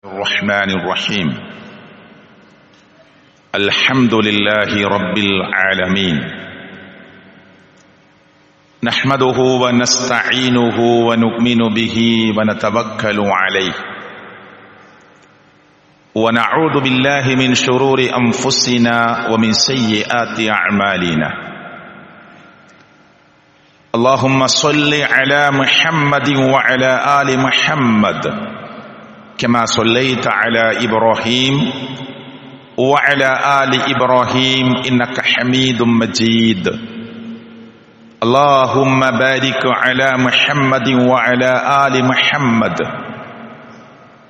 الرحمن الرحيم. الحمد لله رب العالمين، نحمده ونستعينه ونؤمن به ونتوكل عليه، ونعوذ بالله من شرور أنفسنا ومن سيئات أعمالنا. اللهم صل على محمد وعلى آل محمد كما صليت على إبراهيم وعلى آل إبراهيم إنك حميد مجيد. اللهم بارك على محمد وعلى آل محمد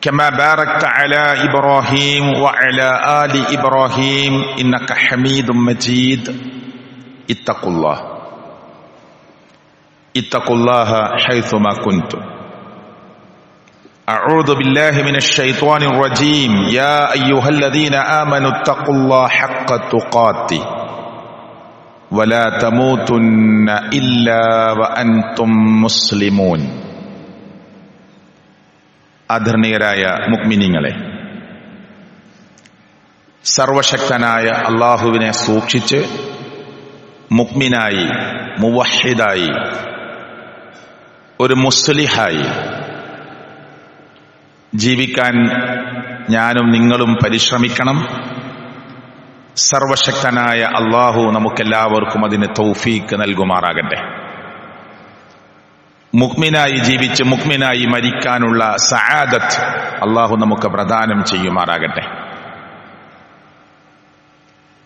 كما باركت على إبراهيم وعلى آل إبراهيم إنك حميد مجيد. اتقوا الله حيثما كنتم. أعوذ بالله من الشيطان الرجيم. يا أيها الذين آمنوا اتقوا الله حق تقاته ولا تموتن إلا وأنتم مسلمون. ആദരണീയരായ മുഅ്മിനീങ്ങളെ, സർവശക്തനായ അല്ലാഹുവിനെ സൂക്ഷിച്ച് മുഅ്മിനായി, മുവഹ്ഹിദായി, ഒരു മുസ്ലിഹായി ജീവിക്കാൻ ഞാനും നിങ്ങളും പരിശ്രമിക്കണം. സർവശക്തനായ അല്ലാഹു നമുക്കെല്ലാവർക്കും അതിന് തൗഫീക്ക് നൽകുമാറാകട്ടെ. മുഅ്മിനായി ജീവിച്ച് മുഅ്മിനായി മരിക്കാനുള്ള സആദത്ത് അല്ലാഹു നമുക്ക് പ്രദാനം ചെയ്യുമാറാകട്ടെ.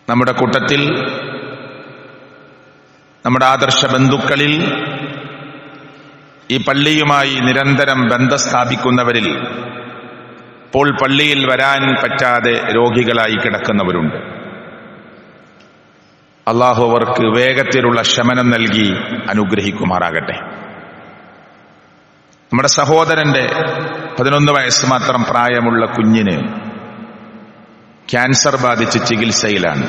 നമ്മുടെ കൂട്ടത്തിൽ, നമ്മുടെ ആദർശ ബന്ധുക്കളിൽ, ഈ പള്ളിയുമായി നിരന്തരം ബന്ധം സ്ഥാപിക്കുന്നവരിൽ ഇപ്പോൾ പള്ളിയിൽ വരാൻ പറ്റാതെ രോഗികളായി കിടക്കുന്നവരുണ്ട്. അല്ലാഹു അവർക്ക് വേഗത്തിലുള്ള ശമനം നൽകി അനുഗ്രഹിക്കുമാറാകട്ടെ. നമ്മുടെ സഹോദരന്റെ 11 വയസ്സ് മാത്രം പ്രായമുള്ള കുഞ്ഞിന് ക്യാൻസർ ബാധിച്ച് ചികിത്സയിലാണ്.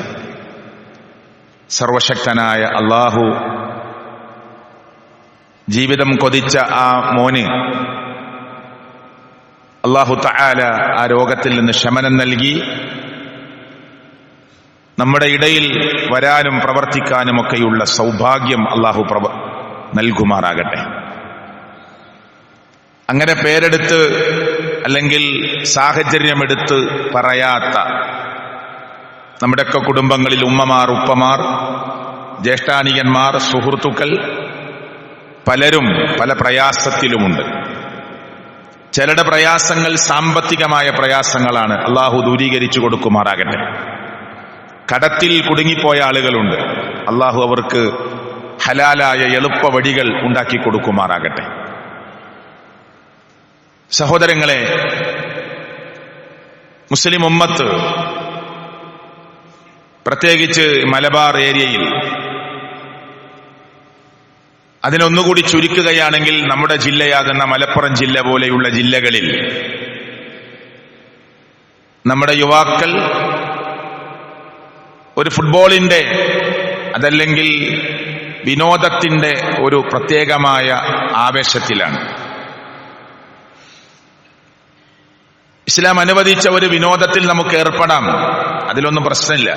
സർവശക്തനായ അല്ലാഹു ജീവിതം കൊതിച്ച ആ മോന് അല്ലാഹു തആല ആ രോഗത്തിൽ നിന്ന് ശമനം നൽകി നമ്മുടെ ഇടയിൽ വരാനും പ്രവർത്തിക്കാനുമൊക്കെയുള്ള സൗഭാഗ്യം അല്ലാഹു നൽകുമാറാകട്ടെ. അങ്ങനെ പേരെടുത്ത് അല്ലെങ്കിൽ സാഹചര്യമെടുത്ത് പറയാത്ത നമ്മുടെയൊക്കെ കുടുംബങ്ങളിൽ ഉമ്മമാർ, ഉപ്പമാർ, ജ്യേഷ്ഠാനിയന്മാർ, സുഹൃത്തുക്കൾ പലരും പല പ്രയാസത്തിലുമുണ്ട്. ചിലരുടെ പ്രയാസങ്ങൾ സാമ്പത്തികമായ പ്രയാസങ്ങളാണ്. അല്ലാഹു ദൂരീകരിച്ചു കൊടുക്കുമാറാകട്ടെ. കടത്തിൽ കുടുങ്ങിപ്പോയ ആളുകളുണ്ട്. അല്ലാഹു അവർക്ക് ഹലാലായ എളുപ്പ വഴികൾ ഉണ്ടാക്കി കൊടുക്കുമാറാകട്ടെ. സഹോദരങ്ങളെ, മുസ്ലിം ഉമ്മത്ത്, പ്രത്യേകിച്ച് മലബാർ ഏരിയയിൽ, അതിനൊന്നുകൂടി ചുരുക്കുകയാണെങ്കിൽ നമ്മുടെ ജില്ലയാകുന്ന മലപ്പുറം ജില്ല പോലെയുള്ള ജില്ലകളിൽ നമ്മുടെ യുവാക്കൾ ഒരു ഫുട്ബോളിന്റെ, അതല്ലെങ്കിൽ വിനോദത്തിന്റെ ഒരു പ്രത്യേകമായ ആവേശത്തിലാണ്. ഇസ്ലാം അനുവദിച്ച ഒരു വിനോദത്തിൽ നമുക്ക് ഏർപ്പെടാം, അതിലൊന്നും പ്രശ്നമില്ല.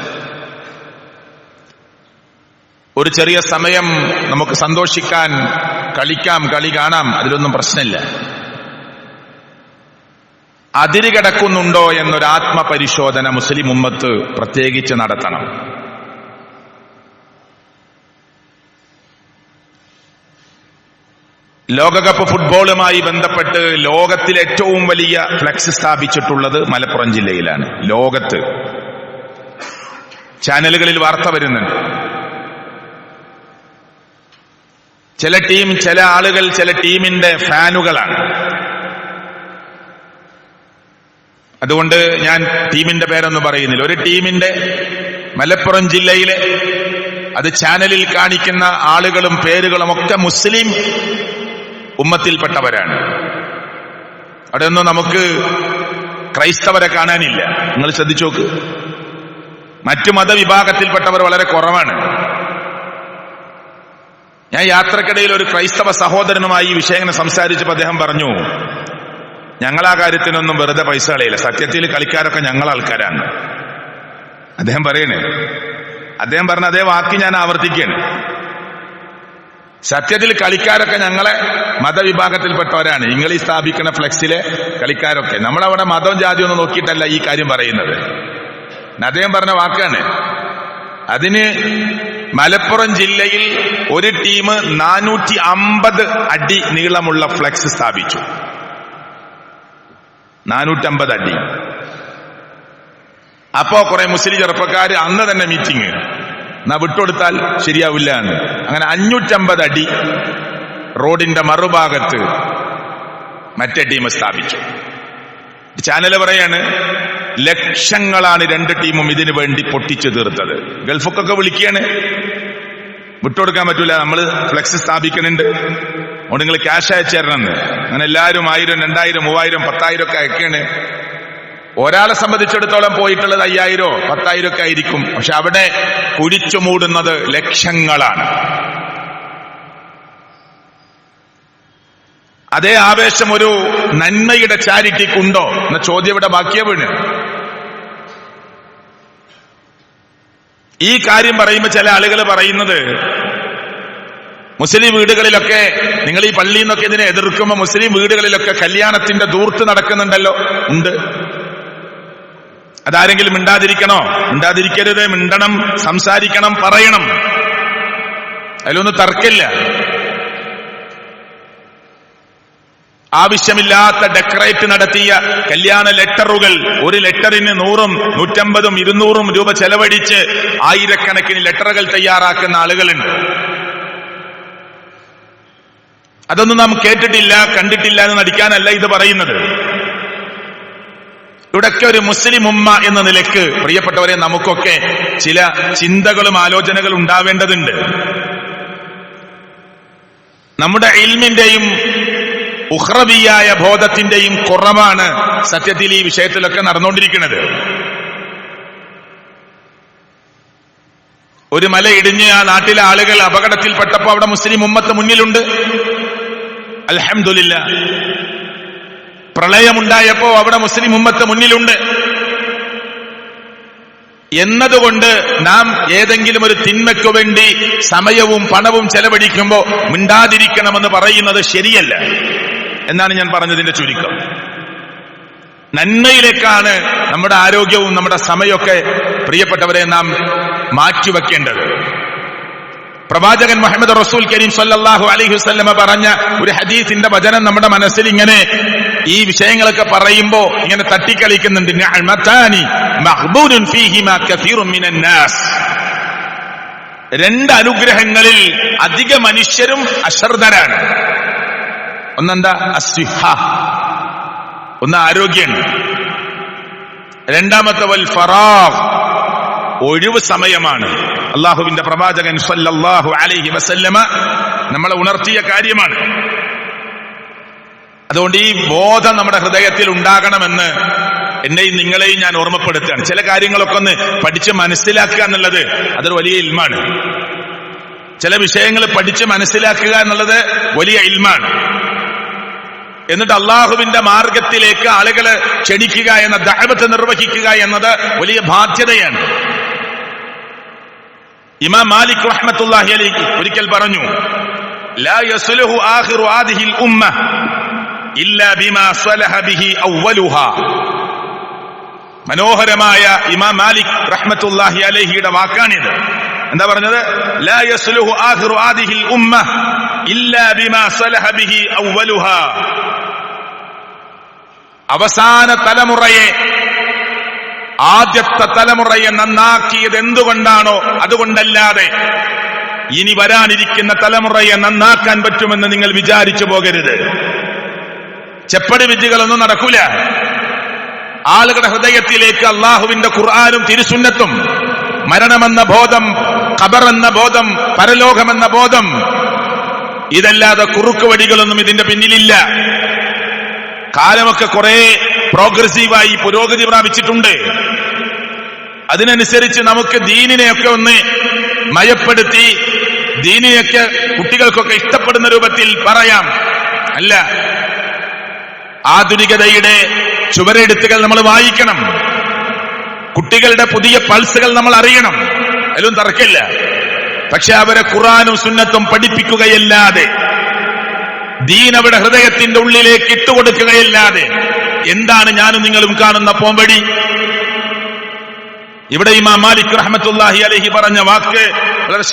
ഒരു ചെറിയ സമയം നമുക്ക് സന്തോഷിക്കാൻ, കളിക്കാം, കളി കാണാം, അതിലൊന്നും പ്രശ്നമില്ല. അതിര് കിടക്കുന്നുണ്ടോ എന്നൊരു ആത്മപരിശോധന മുസ്ലിം ഉമ്മത്ത് പ്രത്യേകിച്ച് നടത്തണം. ലോകകപ്പ് ഫുട്ബോളുമായി ബന്ധപ്പെട്ട് ലോകത്തിൽ ഏറ്റവും വലിയ ഫ്ലെക്സ് സ്ഥാപിച്ചിട്ടുള്ളത് മലപ്പുറം ജില്ലയിലാണ്. ലോകത്ത് ചാനലുകളിൽ വാർത്ത വരുന്നുണ്ട്. ചില ടീം, ചില ആളുകൾ ചില ടീമിന്റെ ഫാനുകളാണ്. അതുകൊണ്ട് ഞാൻ ടീമിന്റെ പേരൊന്നും പറയുന്നില്ല. ഒരു ടീമിന്റെ, മലപ്പുറം ജില്ലയിലെ, അത് ചാനലിൽ കാണിക്കുന്ന ആളുകളും പേരുകളും ഒക്കെ മുസ്ലിം ഉമ്മത്തിൽപ്പെട്ടവരാണ്. അവിടെയൊന്നും നമുക്ക് ക്രൈസ്തവരെ കാണാനില്ല. നിങ്ങൾ ശ്രദ്ധിച്ചു നോക്ക്, മറ്റു മതവിഭാഗത്തിൽപ്പെട്ടവർ വളരെ കുറവാണ്. ഞാൻ യാത്രക്കിടയിൽ ഒരു ക്രൈസ്തവ സഹോദരനുമായി ഈ വിഷയങ്ങൾ സംസാരിച്ചപ്പോൾ അദ്ദേഹം പറഞ്ഞു, ഞങ്ങളാ കാര്യത്തിനൊന്നും വെറുതെ പൈസ കളയില്ല. സത്യത്തിൽ കളിക്കാരൊക്കെ ഞങ്ങളെ ആൾക്കാരാണ്. അദ്ദേഹം പറയണേ, അദ്ദേഹം പറഞ്ഞ അതേ വാക്ക് ഞാൻ ആവർത്തിക്കുകയാണ്. സത്യത്തിൽ കളിക്കാരൊക്കെ ഞങ്ങളെ മതവിഭാഗത്തിൽപ്പെട്ടവരാണ്. നിങ്ങൾ ഈ സ്ഥാപിക്കുന്ന ഫ്ലെക്സിലെ കളിക്കാരൊക്കെ നമ്മളവിടെ മതവും ജാതിയും ഒന്നും നോക്കിയിട്ടല്ല ഈ കാര്യം പറയുന്നത്. അദ്ദേഹം പറഞ്ഞ വാക്കാണ്. അതിന് മലപ്പുറം ജില്ലയിൽ ഒരു ടീം 450 അടി നീളമുള്ള ഫ്ലെക്സ് സ്ഥാപിച്ചു. 450 അടി. അപ്പോ കുറെ മുസ്ലിം ചെറുപ്പക്കാര് അന്ന് തന്നെ മീറ്റിംഗ്, എന്നാ വിട്ടുകൊടുത്താൽ ശരിയാവില്ല എന്ന്. അങ്ങനെ 550 അടി റോഡിന്റെ മറുഭാഗത്ത് മറ്റേ ടീം സ്ഥാപിച്ചു. ചാനല് പറയാണ്, ലക്ഷങ്ങളാണ് രണ്ട് ടീമും ഇതിനു വേണ്ടി പൊട്ടിച്ചു തീർത്തത്. ഗൾഫൊക്കെ വിളിക്കുകയാണ്, വിട്ടുകൊടുക്കാൻ പറ്റൂല, നമ്മൾ ഫ്ലെക്സ് സ്ഥാപിക്കുന്നുണ്ട്, അതുകൊണ്ട് നിങ്ങൾ ക്യാഷ് അയച്ചു തരണമെന്ന്. അങ്ങനെ എല്ലാവരും 1000, 2000, 3000, 10,000 ഒക്കെ അയക്കാണ്. ഒരാളെ സംബന്ധിച്ചിടത്തോളം പോയിട്ടുള്ളത് 5000, 10,000 ഒക്കെ ആയിരിക്കും. പക്ഷെ അവിടെ കുഴിച്ചു മൂടുന്നത് ലക്ഷങ്ങളാണ്. അതേ ആവേശം ഒരു നന്മയുടെ ചാരിറ്റിക്കുണ്ടോ എന്ന ചോദ്യം ഇവിടെ ബാക്കിയാ വീണ്. ഈ കാര്യം പറയുമ്പോൾ ചില ആളുകൾ പറയുന്നത്, മുസ്ലിം വീടുകളിലൊക്കെ, നിങ്ങൾ ഈ പള്ളിയിൽ നിന്നൊക്കെ ഇതിനെ എതിർക്കുമ്പോൾ മുസ്ലിം വീടുകളിലൊക്കെ കല്യാണത്തിന്റെ ധൂർത്ത് നടക്കുന്നുണ്ടല്ലോ. ഉണ്ട്. അതാരെങ്കിലും മിണ്ടാതിരിക്കണോ? മിണ്ടാതിരിക്കരുത്, മിണ്ടണം, സംസാരിക്കണം, പറയണം. അതിലൊന്നും തർക്കില്ല. ആവശ്യമില്ലാത്ത ഡെക്കറേറ്റ് നടത്തിയ കല്യാണ ലെറ്ററുകൾ, ഒരു ലെറ്ററിന് 100, 150, 200 രൂപ ചെലവഴിച്ച് ആയിരക്കണക്കിന് ലെറ്ററുകൾ തയ്യാറാക്കുന്ന ആളുകളുണ്ട്. അതൊന്നും നാം കേട്ടിട്ടില്ല, കണ്ടിട്ടില്ല എന്ന് നടിക്കാനല്ല ഇത് പറയുന്നത്. ഇവിടൊക്കെ ഒരു മുസ്ലിം ഉമ്മ എന്ന നിലയ്ക്ക് പ്രിയപ്പെട്ടവരെ നമുക്കൊക്കെ ചില ചിന്തകളും ആലോചനകളും ഉണ്ടാവേണ്ടതുണ്ട്. നമ്മുടെ ഇൽമിന്റെയും ഉഖ്റവിയായ ബോധത്തിന്റെയും കുറവാണ് സത്യത്തിൽ ഈ വിഷയത്തിലൊക്കെ നടന്നുകൊണ്ടിരിക്കുന്നത്. ഒരു മല ഇടിഞ്ഞ് ആ നാട്ടിലെ ആളുകൾ അപകടത്തിൽപ്പെട്ടപ്പോ അവിടെ മുസ്ലിം ഉമ്മത്ത് മുന്നിലുണ്ട്. അൽഹംദുലില്ലാഹ്. പ്രളയമുണ്ടായപ്പോ അവിടെ മുസ്ലിം ഉമ്മത്ത് മുന്നിലുണ്ട്. എന്നതുകൊണ്ട് നാം ഏതെങ്കിലും ഒരു തിന്മയ്ക്കു വേണ്ടി സമയവും പണവും ചെലവഴിക്കുമ്പോൾ മിണ്ടാതിരിക്കണമെന്ന് പറയുന്നത് ശരിയല്ല എന്നാണ് ഞാൻ പറഞ്ഞതിന്റെ ചുരുക്കം. നന്മയിലേക്കാണ് നമ്മുടെ ആരോഗ്യവും നമ്മുടെ സമയമൊക്കെ പ്രിയപ്പെട്ടവരെ നാം മാറ്റിവെക്കേണ്ടത്. പ്രവാചകൻ മുഹമ്മദ് റസൂൽ കരീം സല്ലല്ലാഹു അലൈഹി വസല്ലമ പറഞ്ഞ ഒരു ഹദീസിന്റെ വചനം നമ്മുടെ മനസ്സിൽ ഇങ്ങനെ ഈ വിഷയങ്ങളൊക്കെ പറയുമ്പോ ഇങ്ങനെ തട്ടിക്കളിക്കുന്നുണ്ട്. നിഅമതാനി മഖ്ബൂനുൻ ഫീഹിമാ കസീറുൻ മിനൻ നാസ്. രണ്ട് അനുഗ്രഹങ്ങളിൽ അധിക മനുഷ്യരും അശ്രദ്ധരാണ്. ഒന്നെന്താ? അസ്വിഹ, ഒന്ന് ആരോഗ്യമുണ്ട്. രണ്ടാമത്തെ വൽ ഫറാഗ്, ഒഴിവ് സമയമാണ്. അള്ളാഹുവിന്റെ പ്രവാചകൻ സല്ലല്ലാഹു അലൈഹി വസല്ലമ നമ്മളെ ഉണർത്തിയ കാര്യമാണ്. അതുകൊണ്ട് ഈ ബോധം നമ്മുടെ ഹൃദയത്തിൽ ഉണ്ടാകണമെന്ന് എന്നെയും നിങ്ങളെയും ഞാൻ ഓർമ്മപ്പെടുത്തുകയാണ്. ചില കാര്യങ്ങളൊക്കെ ഒന്ന് പഠിച്ച് മനസ്സിലാക്കുക എന്നുള്ളത് അതൊരു വലിയ ഇൽമാണ്. ചില വിഷയങ്ങൾ പഠിച്ച് മനസ്സിലാക്കുക എന്നുള്ളത് വലിയ ഇൽമാണ്. എന്നിട്ട് അള്ളാഹുവിന്റെ മാർഗത്തിലേക്ക് ആളുകളെ ക്ഷണിക്കുക എന്ന ദഅവത്ത് നിർവഹിക്കുക എന്നത് വലിയ ബാധ്യതയാണ്. ഇമാം മാലിക് റഹ്മത്തുള്ളാഹി അലൈഹി ഒരിക്കൽ പറഞ്ഞു, ലാ യസ്ലുഹു ആഖിറു ഹാദിഹിൽ ഉമ്മ ഇല്ലാ ബിമാ സ്വലഹ ബിഹി അവ്വലുഹാ. മനോഹരമായ ഇമാം മാലിക് റഹ്മത്തുള്ളാഹി അലൈഹിയുടെ വാക്കാണിത്. എന്താ പറഞ്ഞത്? ലാ യസ്ലുഹു ആഖിറു ഹാദിഹിൽ ഉമ്മ ഇല്ലാ ബിമാ സ്വലഹ ബിഹി അവ്വലുഹാ. അവസാന തലമുറയെ, ആദ്യത്തെ തലമുറയെ നന്നാക്കിയത് എന്തുകൊണ്ടാണോ അതുകൊണ്ടല്ലാതെ ഇനി വരാനിരിക്കുന്ന തലമുറയെ നന്നാക്കാൻ പറ്റുമെന്ന് നിങ്ങൾ വിചാരിച്ചു പോകരുത്. ചെപ്പടി വിദ്യകളൊന്നും നടക്കൂല. ആളുകളുടെ ഹൃദയത്തിലേക്ക് അള്ളാഹുവിന്റെ ഖുർആനും തിരുസുന്നത്തും, മരണമെന്ന ബോധം, ഖബർ എന്ന ബോധം, പരലോകമെന്ന ബോധം, ഇതല്ലാതെ കുറുക്ക് വഴികളൊന്നും ഇതിന്റെ പിന്നിലില്ല. കാലമൊക്കെ കുറെ പ്രോഗ്രസീവായി പുരോഗതി പ്രാപിച്ചിട്ടുണ്ട്. അതിനനുസരിച്ച് നമുക്ക് ദീനിനെയൊക്കെ ഒന്ന് മയപ്പെടുത്തി ദീനിനെയൊക്കെ കുട്ടികൾക്കൊക്കെ ഇഷ്ടപ്പെടുന്ന രൂപത്തിൽ പറയാം. അല്ല, ആധുനികതയുടെ ചുവരെഴുത്തുകൾ നമ്മൾ വായിക്കണം. കുട്ടികളുടെ പുതിയ പൾസുകൾ നമ്മൾ അറിയണം. അതിലും തർക്കമില്ല. പക്ഷെ അവരെ ഖുർആനും സുന്നത്തും പഠിപ്പിക്കുകയല്ലാതെ, ദീൻ അവരുടെ ഹൃദയത്തിന്റെ ഉള്ളിലേക്ക് ഇട്ടുകൊടുക്കുകയല്ലാതെ എന്താണ് ഞാനും നിങ്ങളും കാണുന്ന പോംവഴി? ഇവിടെ ഇമാം മാലിക് റഹ്മത്തുള്ളാഹി അലൈഹി പറഞ്ഞ വാക്ക് വളരെ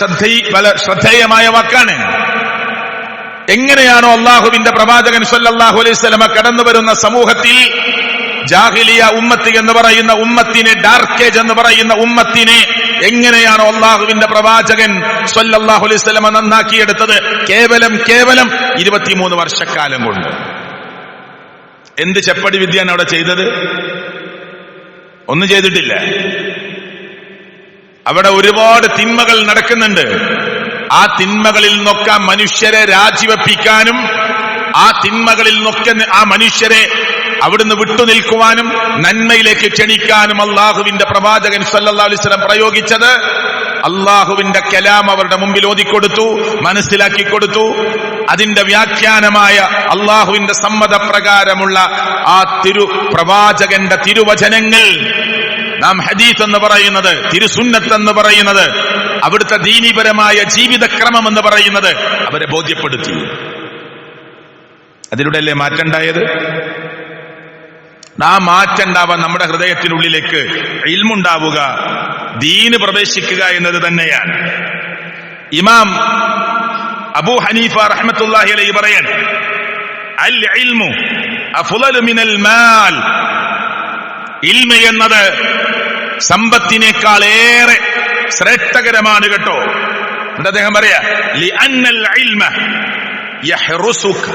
ശ്രദ്ധേയമായ വാക്കാണ്. എങ്ങനെയാണോ അള്ളാഹുവിന്റെ പ്രവാചകൻ സ്വല്ലല്ലാഹു അലൈഹി വസല്ലമ കടന്നു വരുന്ന സമൂഹത്തിൽ ജാഹിലിയ ഉമ്മത്ത് എന്ന് പറയുന്ന ഉമ്മത്തിനെ, ഡാർക്ക് ഏജ് എന്ന് പറയുന്ന ഉമ്മത്തിനെ എങ്ങനെയാണോ അള്ളാഹുവിന്റെ പ്രവാചകൻ സ്വല്ലല്ലാഹു അലൈഹി വസല്ലമ നന്നാക്കിയെടുത്തത്? കേവലം 23 വർഷക്കാലം കൊണ്ട്. എന്ത് ചെപ്പടി വിദ്യയാണ് അവിടെ ചെയ്തത്? ഒന്നും ചെയ്തിട്ടില്ല. അവിടെ ഒരുപാട് തിന്മകൾ നടക്കുന്നുണ്ട്. ആ തിന്മകളിൽ നിന്നൊക്കെ മനുഷ്യരെ രാജിവെപ്പിക്കാനും, ആ തിന്മകളിൽ നിന്നൊക്കെ ആ മനുഷ്യരെ അവിടുന്ന് വിട്ടുനിൽക്കുവാനും നന്മയിലേക്ക് ക്ഷണിക്കാനും അള്ളാഹുവിന്റെ പ്രവാചകൻ സല്ലല്ലാഹു അലൈഹി വസല്ലം പ്രയോഗിച്ചത് അള്ളാഹുവിന്റെ കലാം അവരുടെ മുമ്പിൽ ഓതിക്കൊടുത്തു, മനസ്സിലാക്കി കൊടുത്തു. അതിന്റെ വ്യാഖ്യാനമായ അള്ളാഹുവിന്റെ സമ്മതപ്രകാരമുള്ള ആ പ്രവാചകന്റെ തിരുവചനങ്ങൾ, നാം ഹദീസ് എന്ന് പറയുന്നത്, തിരുസുന്നത്ത് എന്ന് പറയുന്നത്, അവിടുത്തെ ദീനീപരമായ ജീവിതക്രമം എന്ന് പറയുന്നത് അവരെ ബോധ്യപ്പെടുത്തി. അതിലൂടെയല്ലേ മാറ്റമുണ്ടായത്? ആ മാറ്റമുണ്ടാവാൻ നമ്മുടെ ഹൃദയത്തിനുള്ളിലേക്ക് ഇൽമുണ്ടാവുക, ദീന് പ്രവേശിക്കുക എന്നത് തന്നെയാണ്. ഇമാം അബൂ ഹനീഫ റഹ്മത്തുള്ളാഹി അലൈഹി പറയാണ്, അൽ ഇൽമു അഫ്ളലു മിനൽ മാൽ. ഇൽമ എന്നത് സമ്പത്തിനേക്കാൾ ഏറെ ശ്രേഷ്ഠകരമാണ് കേട്ടോ. എന്നിട്ട് അദ്ദേഹം പറയാ, ലിഅന്നൽ ഇൽമ യഹ്റുസുക.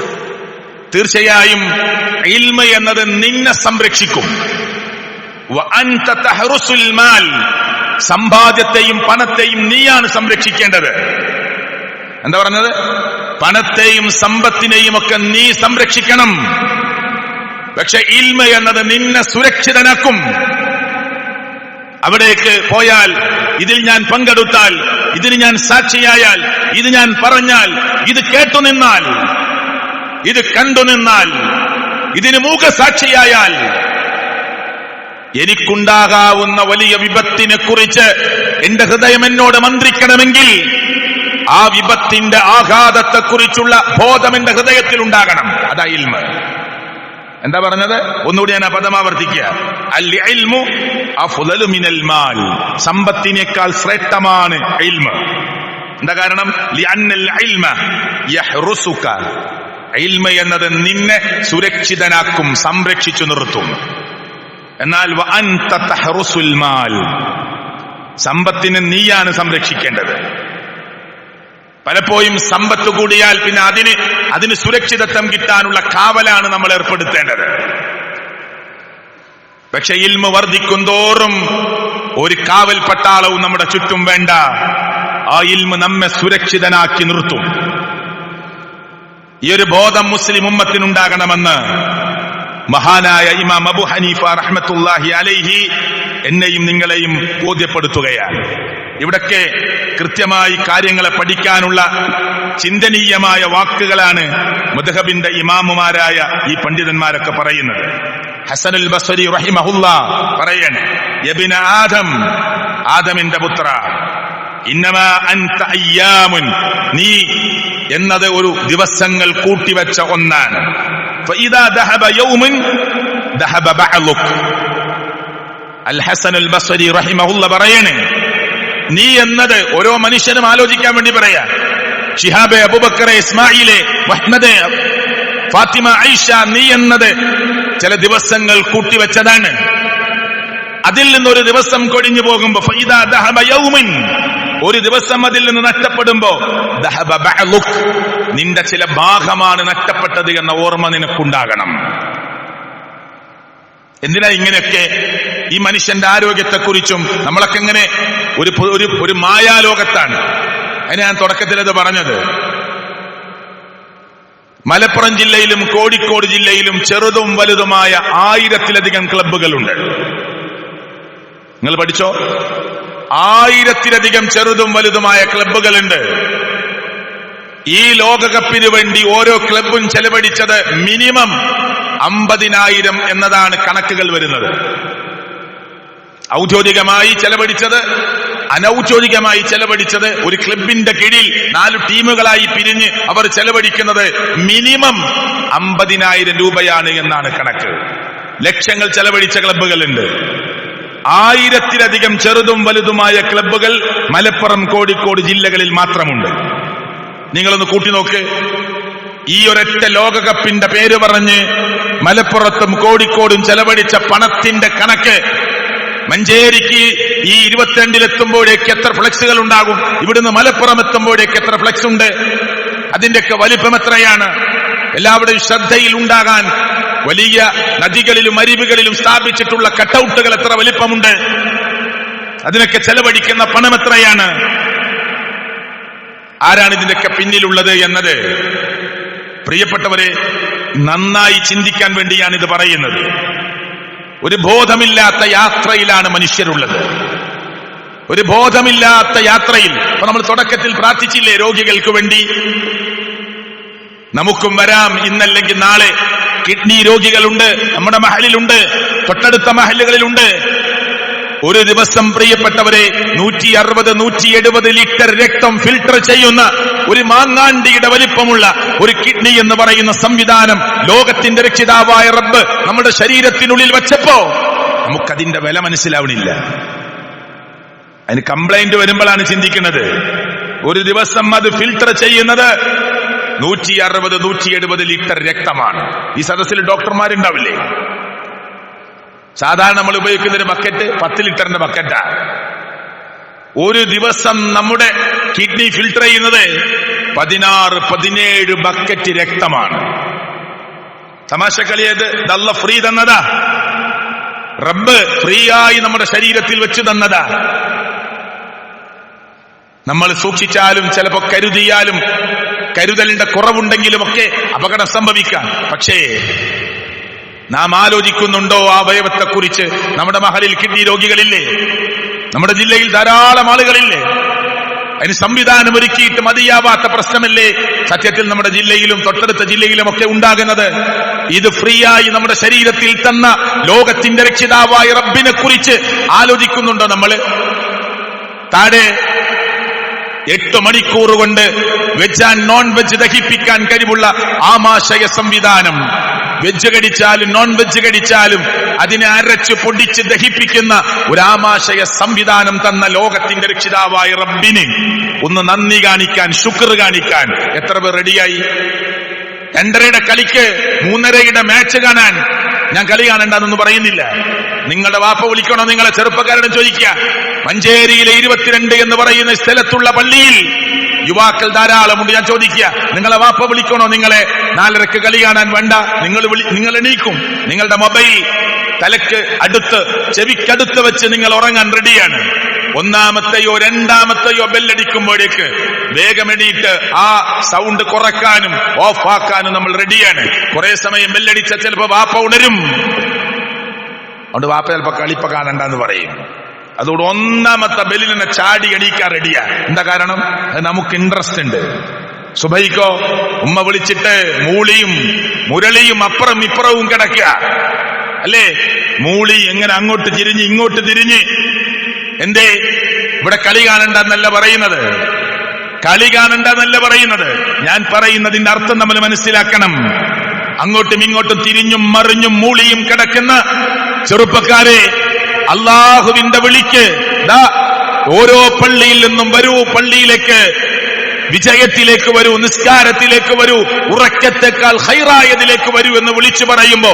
തീർച്ചയായും ഇൽമ എന്നത് നിന്നെ സംരക്ഷിക്കും. വഅൻത തഹ്റുസുൽ മാൽ. സമ്പാദ്യത്തെയും പണത്തെയും നീയാണ് സംരക്ഷിക്കേണ്ടത്. എന്താ പറഞ്ഞത്? പണത്തെയും സമ്പത്തിനെയും ഒക്കെ നീ സംരക്ഷിക്കണം. പക്ഷെ ഇൽമ എന്നത് നിന്നെ സുരക്ഷിതനാക്കും. അവിടേക്ക് പോയാൽ, ഇതിൽ ഞാൻ പങ്കെടുത്താൽ, ഇതിന് ഞാൻ സാക്ഷിയായാൽ, ഇത് ഞാൻ പറഞ്ഞാൽ, ഇത് കേട്ടുനിന്നാൽ, ഇത് കണ്ടുനിന്നാൽ, ഇതിന് മൂകസാക്ഷിയായാൽ, എനിക്കുണ്ടാകാവുന്ന വലിയ വിപത്തിനെ കുറിച്ച് എന്റെ ഹൃദയം എന്നോട് മന്ത്രിക്കണമെങ്കിൽ ആ വിപത്തിന്റെ ആഘാതത്തെക്കുറിച്ചുള്ള ബോധം എന്റെ ഹൃദയത്തിൽ ഉണ്ടാകണം. അതാ ഇൽമ. എന്താ പറഞ്ഞത്? ഒന്നുകൂടി ഞാൻ ആ പദം ആവർത്തിക്കുക. അൽ ഇൽമു അഫ്ളലു മിനൽ മാൽ. സമ്പത്തിനേക്കാൾ ശ്രേഷ്ഠമാണ് ഇൽമ. എന്താ കാരണം? ലിഅന്നൽ ഇൽമ യഹ്റുസുക. ഇൽമ എന്നത് നിന്നെ സുരക്ഷിതനാക്കും, സംരക്ഷിച്ചു നിർത്തും. എന്നാൽ വഅൻത തഹ്റുസുൽ മാൽ. സമ്പത്തിനെ നീയാണ് സംരക്ഷിക്കേണ്ടത്. പലപ്പോഴും സമ്പത്ത് കൂടിയാൽ പിന്നെ അതിന് സുരക്ഷിതത്വം കിട്ടാനുള്ള കാവലാണ് നമ്മൾ ഏർപ്പെടുത്തേണ്ടത്. പക്ഷെ ഇൽമ വർദ്ധിക്കും തോറും ഒരു കാവൽ പട്ടാളവും നമ്മുടെ ചുറ്റും വേണ്ട. ആ ഇൽമ നമ്മെ സുരക്ഷിതനാക്കി നിർത്തും. ഈ ഒരു ബോധം മുസ്ലിം ഉമ്മത്തിനുണ്ടാകണമെന്ന് മഹാനായ ഇമാം അബൂ ഹനീഫ റഹ്മത്തുള്ളാഹി അലൈഹി എന്നെയും നിങ്ങളെയും ബോധ്യപ്പെടുത്തുകയാണ്. ഇവിടൊക്കെ കൃത്യമായി കാര്യങ്ങളെ പഠിക്കാനുള്ള ചിന്തനീയമായ വാക്കുകളാണ് മദ്ഹബിന്റെ ഇമാമുമാരായ ഈ പണ്ഡിതന്മാരൊക്കെ പറയുന്നത്. ഹസനുൽ ബസ്രി റഹിമഹുല്ലാ പറയാണ്, യബ്ന ആദം, ആദമിന്റെ പുത്ര, ഇന്നമാ അൻത അയ്യാമുൻ, നീ എന്നത് ഒരു ദിവസങ്ങൾ കൂട്ടിവെച്ച ഒന്നാണ്. ഫഇദാ ദഹബ യൗമുൻ ദഹബ ബഅലുക്. അൽ ഹസനുൽ ബസ്രി റഹിമഹുല്ലാ പറയാണ്, നീ എന്നത് ഓരോ മനുഷ്യനും ആലോചിക്കാൻ വേണ്ടി പറയാ. ഷിഹാബെ, അബൂബക്കറെ, ഇസ്മായിലെ, മുഹമ്മദെ, ഫാത്തിമ, ഐഷ, നീ എന്നത് ചില ദിവസങ്ങൾ കൂട്ടിവെച്ചതാണ്. അതിൽ നിന്നൊരു ദിവസം കൊഴിഞ്ഞു പോകുമ്പോ ഫഇദാ ദഹബ യൗമുൻ, ഒരു ദിവസം അതിൽ നിന്ന് നഷ്ടപ്പെടുമ്പോ ദഹബ ബഅലുക്, നിന്റെ ചില ഭാഗമാണ് നഷ്ടപ്പെട്ടത് എന്ന ഓർമ്മ നിനക്കുണ്ടാകണം. എന്തിനാ ഇങ്ങനെയൊക്കെ? ഈ മനുഷ്യന്റെ ആരോഗ്യത്തെക്കുറിച്ചും നമ്മളൊക്കെ ഇങ്ങനെ ഒരു മായാലോകത്താണ്. അതിന് ഞാൻ തുടക്കത്തിലത് പറഞ്ഞത്. മലപ്പുറം ജില്ലയിലും കോഴിക്കോട് ജില്ലയിലും ചെറുതും വലുതുമായ 1000-ലധികം ക്ലബ്ബുകളുണ്ട്. നിങ്ങൾ പഠിച്ചോ? 1000-ലധികം ചെറുതും വലുതുമായ ക്ലബ്ബുകളുണ്ട്. ഈ ലോകകപ്പിന് വേണ്ടി ഓരോ ക്ലബ്ബും ചെലവഴിച്ചത് മിനിമം 50,000 എന്നതാണ് കണക്കുകൾ വരുന്നത്. ഔദ്യോഗികമായി ചെലവഴിച്ചത്, അനൌദ്യോഗികമായി ചെലവഴിച്ചത്, ഒരു ക്ലബിന്റെ കീഴിൽ 4 ടീമുകളായി പിരിഞ്ഞ് അവർ ചെലവഴിക്കുന്നത് മിനിമം 50,000 രൂപയാണ് എന്നാണ് കണക്ക്. ലക്ഷങ്ങൾ ചെലവഴിച്ച ക്ലബ്ബുകളുണ്ട്. 1000-ലധികം ചെറുതും വലുതുമായ ക്ലബ്ബുകൾ മലപ്പുറം, കോഴിക്കോട് ജില്ലകളിൽ മാത്രമുണ്ട്. നിങ്ങളൊന്ന് കൂട്ടി നോക്ക്. ഈ ഒരൊറ്റ ലോകകപ്പിന്റെ പേര് പറഞ്ഞ് മലപ്പുറത്തും കോഴിക്കോടും ചെലവഴിച്ച പണത്തിന്റെ കണക്ക് മഞ്ചേരിക്ക് ഈ 22-ലെത്തുമ്പോഴേക്ക് എത്ര ഫ്ലക്സുകൾ ഉണ്ടാകും? ഇവിടുന്ന് മലപ്പുറം എത്തുമ്പോഴേക്ക് എത്ര ഫ്ലക്സ് ഉണ്ട്? അതിന്റെയൊക്കെ വലിപ്പം എത്രയാണ്? എല്ലാവരുടെയും ശ്രദ്ധയിൽ ഉണ്ടാകാൻ വലിയ നദികളിലും അരുവികളിലും സ്ഥാപിച്ചിട്ടുള്ള കട്ടൌട്ടുകൾ എത്ര വലിപ്പമുണ്ട്? അതിനൊക്കെ ചെലവഴിക്കുന്ന പണം എത്രയാണ്? ആരാണ് ഇതിന്റെയൊക്കെ പിന്നിലുള്ളത് എന്നത് പ്രിയപ്പെട്ടവരെ നന്നായി ചിന്തിക്കാൻ വേണ്ടിയാണ് ഇത് പറയുന്നത്. ഒരു ബോധമില്ലാത്ത യാത്രയിലാണ് മനുഷ്യരുള്ളത്. ഒരു ബോധമില്ലാത്ത യാത്രയിൽ. അപ്പൊ നമ്മൾ തുടക്കത്തിൽ പ്രാർത്ഥിച്ചില്ലേ രോഗികൾക്ക് വേണ്ടി? നമുക്കും വരാം ഇന്നല്ലെങ്കിൽ നാളെ. കിഡ്നി രോഗികളുണ്ട്, നമ്മുടെ മഹലിലുണ്ട്, തൊട്ടടുത്ത മഹലുകളിലുണ്ട്. ഒരു ദിവസം പ്രിയപ്പെട്ടവരെ 160-170 ലിറ്റർ രക്തം ഫിൽട്ടർ ചെയ്യുന്ന ഒരു മാങ്ങാണ്ടിയുടെ വലിപ്പമുള്ള ഒരു കിഡ്നി എന്ന് പറയുന്ന സംവിധാനം ലോകത്തിന്റെ രക്ഷിതാവായ റബ്ബ് നമ്മുടെ ശരീരത്തിനുള്ളിൽ വെച്ചപ്പോ നമുക്കതിന്റെ വില മനസ്സിലാവണില്ല. അതിന് കംപ്ലൈന്റ് വരുമ്പോഴാണ് ചിന്തിക്കുന്നത്. ഒരു ദിവസം അത് ഫിൽട്ടർ ചെയ്യുന്നത് 160-170 ലിറ്റർ രക്തമാണ്. ഈ സദസ്സിൽ ഡോക്ടർമാരുണ്ടാവില്ലേ? സാധാരണ നമ്മൾ ഉപയോഗിക്കുന്ന ഒരു ബക്കറ്റ് 10 ലിറ്ററിന്റെ ബക്കറ്റാണ്. ഒരു ദിവസം നമ്മുടെ കിഡ്നി ഫിൽട്ടർ ചെയ്യുന്നത് 16-17 ബക്കറ്റ് രക്തമാണ്. തമാശക്കളിയത് ഇതല്ല ഫ്രീ തന്നതാ. റബ്ബ് ഫ്രീ ആയി നമ്മുടെ ശരീരത്തിൽ വെച്ച് തന്നതാ. നമ്മൾ സൂക്ഷിച്ചാലും ചിലപ്പോ കരുതിയാലും കരുതലിന്റെ കുറവുണ്ടെങ്കിലും ഒക്കെ അപകടം സംഭവിക്കാം. പക്ഷേ നാം ആലോചിക്കുന്നുണ്ടോ ആ അവയവത്തെക്കുറിച്ച്? നമ്മുടെ മഹലിൽ കിഡ്നി രോഗികളില്ലേ? നമ്മുടെ ജില്ലയിൽ ധാരാളം ആളുകളില്ലേ? അതിന് സംവിധാനം ഒരുക്കിയിട്ട് മതിയാവാത്ത പ്രശ്നമല്ലേ സത്യത്തിൽ നമ്മുടെ ജില്ലയിലും തൊട്ടടുത്ത ജില്ലയിലും ഒക്കെ ഉണ്ടാകുന്നത്? ഇത് ഫ്രീ ആയി നമ്മുടെ ശരീരത്തിൽ തന്ന ലോകത്തിന്റെ രക്ഷിതാവായ റബ്ബിനെ കുറിച്ച് ആലോചിക്കുന്നുണ്ടോ നമ്മൾ? താഴെ 8 മണിക്കൂർ കൊണ്ട് വെജ് ആൻഡ് നോൺ വെജ് ദഹിപ്പിക്കാൻ കഴിവുള്ള ആമാശയ സംവിധാനം. വെജ് കടിച്ചാലും നോൺ വെജ് കടിച്ചാലും അതിനെ അരച്ച് പൊടിച്ച് ദഹിപ്പിക്കുന്ന ഒരു ആമാശയ സംവിധാനം തന്ന ലോകത്തിന്റെ രക്ഷിതാവായ റബ്ബിന് ഒന്ന് നന്ദി കാണിക്കാൻ, ശുക്ർ കാണിക്കാൻ എത്ര പേർ റെഡിയായി? 2:30 കളിക്ക് 3:30 മാച്ച് കാണാൻ ഞാൻ കളി കാണണ്ടെന്നൊന്നും പറയുന്നില്ല. നിങ്ങളുടെ വാപ്പ വിളിക്കണോ? നിങ്ങളെ ചെറുപ്പക്കാരോട് ചോദിക്കുക. മഞ്ചേരിയിലെ 22 എന്ന് പറയുന്ന സ്ഥലത്തുള്ള പള്ളിയിൽ യുവാക്കൾ ധാരാളമുണ്ട്. ഞാൻ ചോദിക്കുക, നിങ്ങളെ വാപ്പ വിളിക്കണോ നിങ്ങളെ 4:30 കളി കാണാൻ? വേണ്ട. നിങ്ങൾ എണീക്കും. നിങ്ങളുടെ മൊബൈൽ തലക്ക് അടുത്ത്, ചെവിക്കടുത്ത് വെച്ച് നിങ്ങൾ ഉറങ്ങാൻ റെഡിയാണ്. 1-മത്തെയോ 2-മത്തെയോ ബെല്ലടിക്കുമ്പോഴേക്ക് വേഗം എണീറ്റ് ആ സൗണ്ട് കുറക്കാനും ഓഫാക്കാനും നമ്മൾ റെഡിയാണ്. കുറെ സമയം ബെല്ലടിച്ച ചിലപ്പോ വാപ്പ ഉണരും. അതുകൊണ്ട് വാപ്പ ചിലപ്പോ കളിപ്പ കാണണ്ടെന്ന് പറയും. അതുകൊണ്ട് 1-മത്തെ ബെല്ലിനെ ചാടി എണീക്കാൻ റെഡിയാ. എന്താ കാരണം? അത് നമുക്ക് ഇൻട്രസ്റ്റ് ഉണ്ട്. സുബഹിക്കോ ഉമ്മ വിളിച്ചിട്ട് മൂളിയും മുരളിയും അപ്പുറം ഇപ്പുറവും കിടക്കുക അല്ലേ? മൂളി എങ്ങനെ അങ്ങോട്ട് തിരിഞ്ഞ് ഇങ്ങോട്ട് തിരിഞ്ഞ്. എന്തേ? ഇവിടെ കളി കാണണ്ടെന്നല്ല പറയുന്നത്. കളി കാണണ്ടെന്നല്ല പറയുന്നത്. ഞാൻ പറയുന്നതിന്റെ അർത്ഥം നമ്മൾ മനസ്സിലാക്കണം. അങ്ങോട്ടും ഇങ്ങോട്ടും തിരിഞ്ഞും മറിഞ്ഞും മൂളിയും കിടക്കുന്ന ചെറുപ്പക്കാരെ, അള്ളാഹുവിന്റെ വിളിക്ക് ഓരോ പള്ളിയിൽ നിന്നും വരൂ, പള്ളിയിലേക്ക്, വിജയത്തിലേക്ക് വരൂ, നിസ്കാരത്തിലേക്ക് വരൂ, ഉറക്കത്തെക്കാൾ ഹൈറായതിലേക്ക് വരൂ എന്ന് വിളിച്ചു പറയുമ്പോ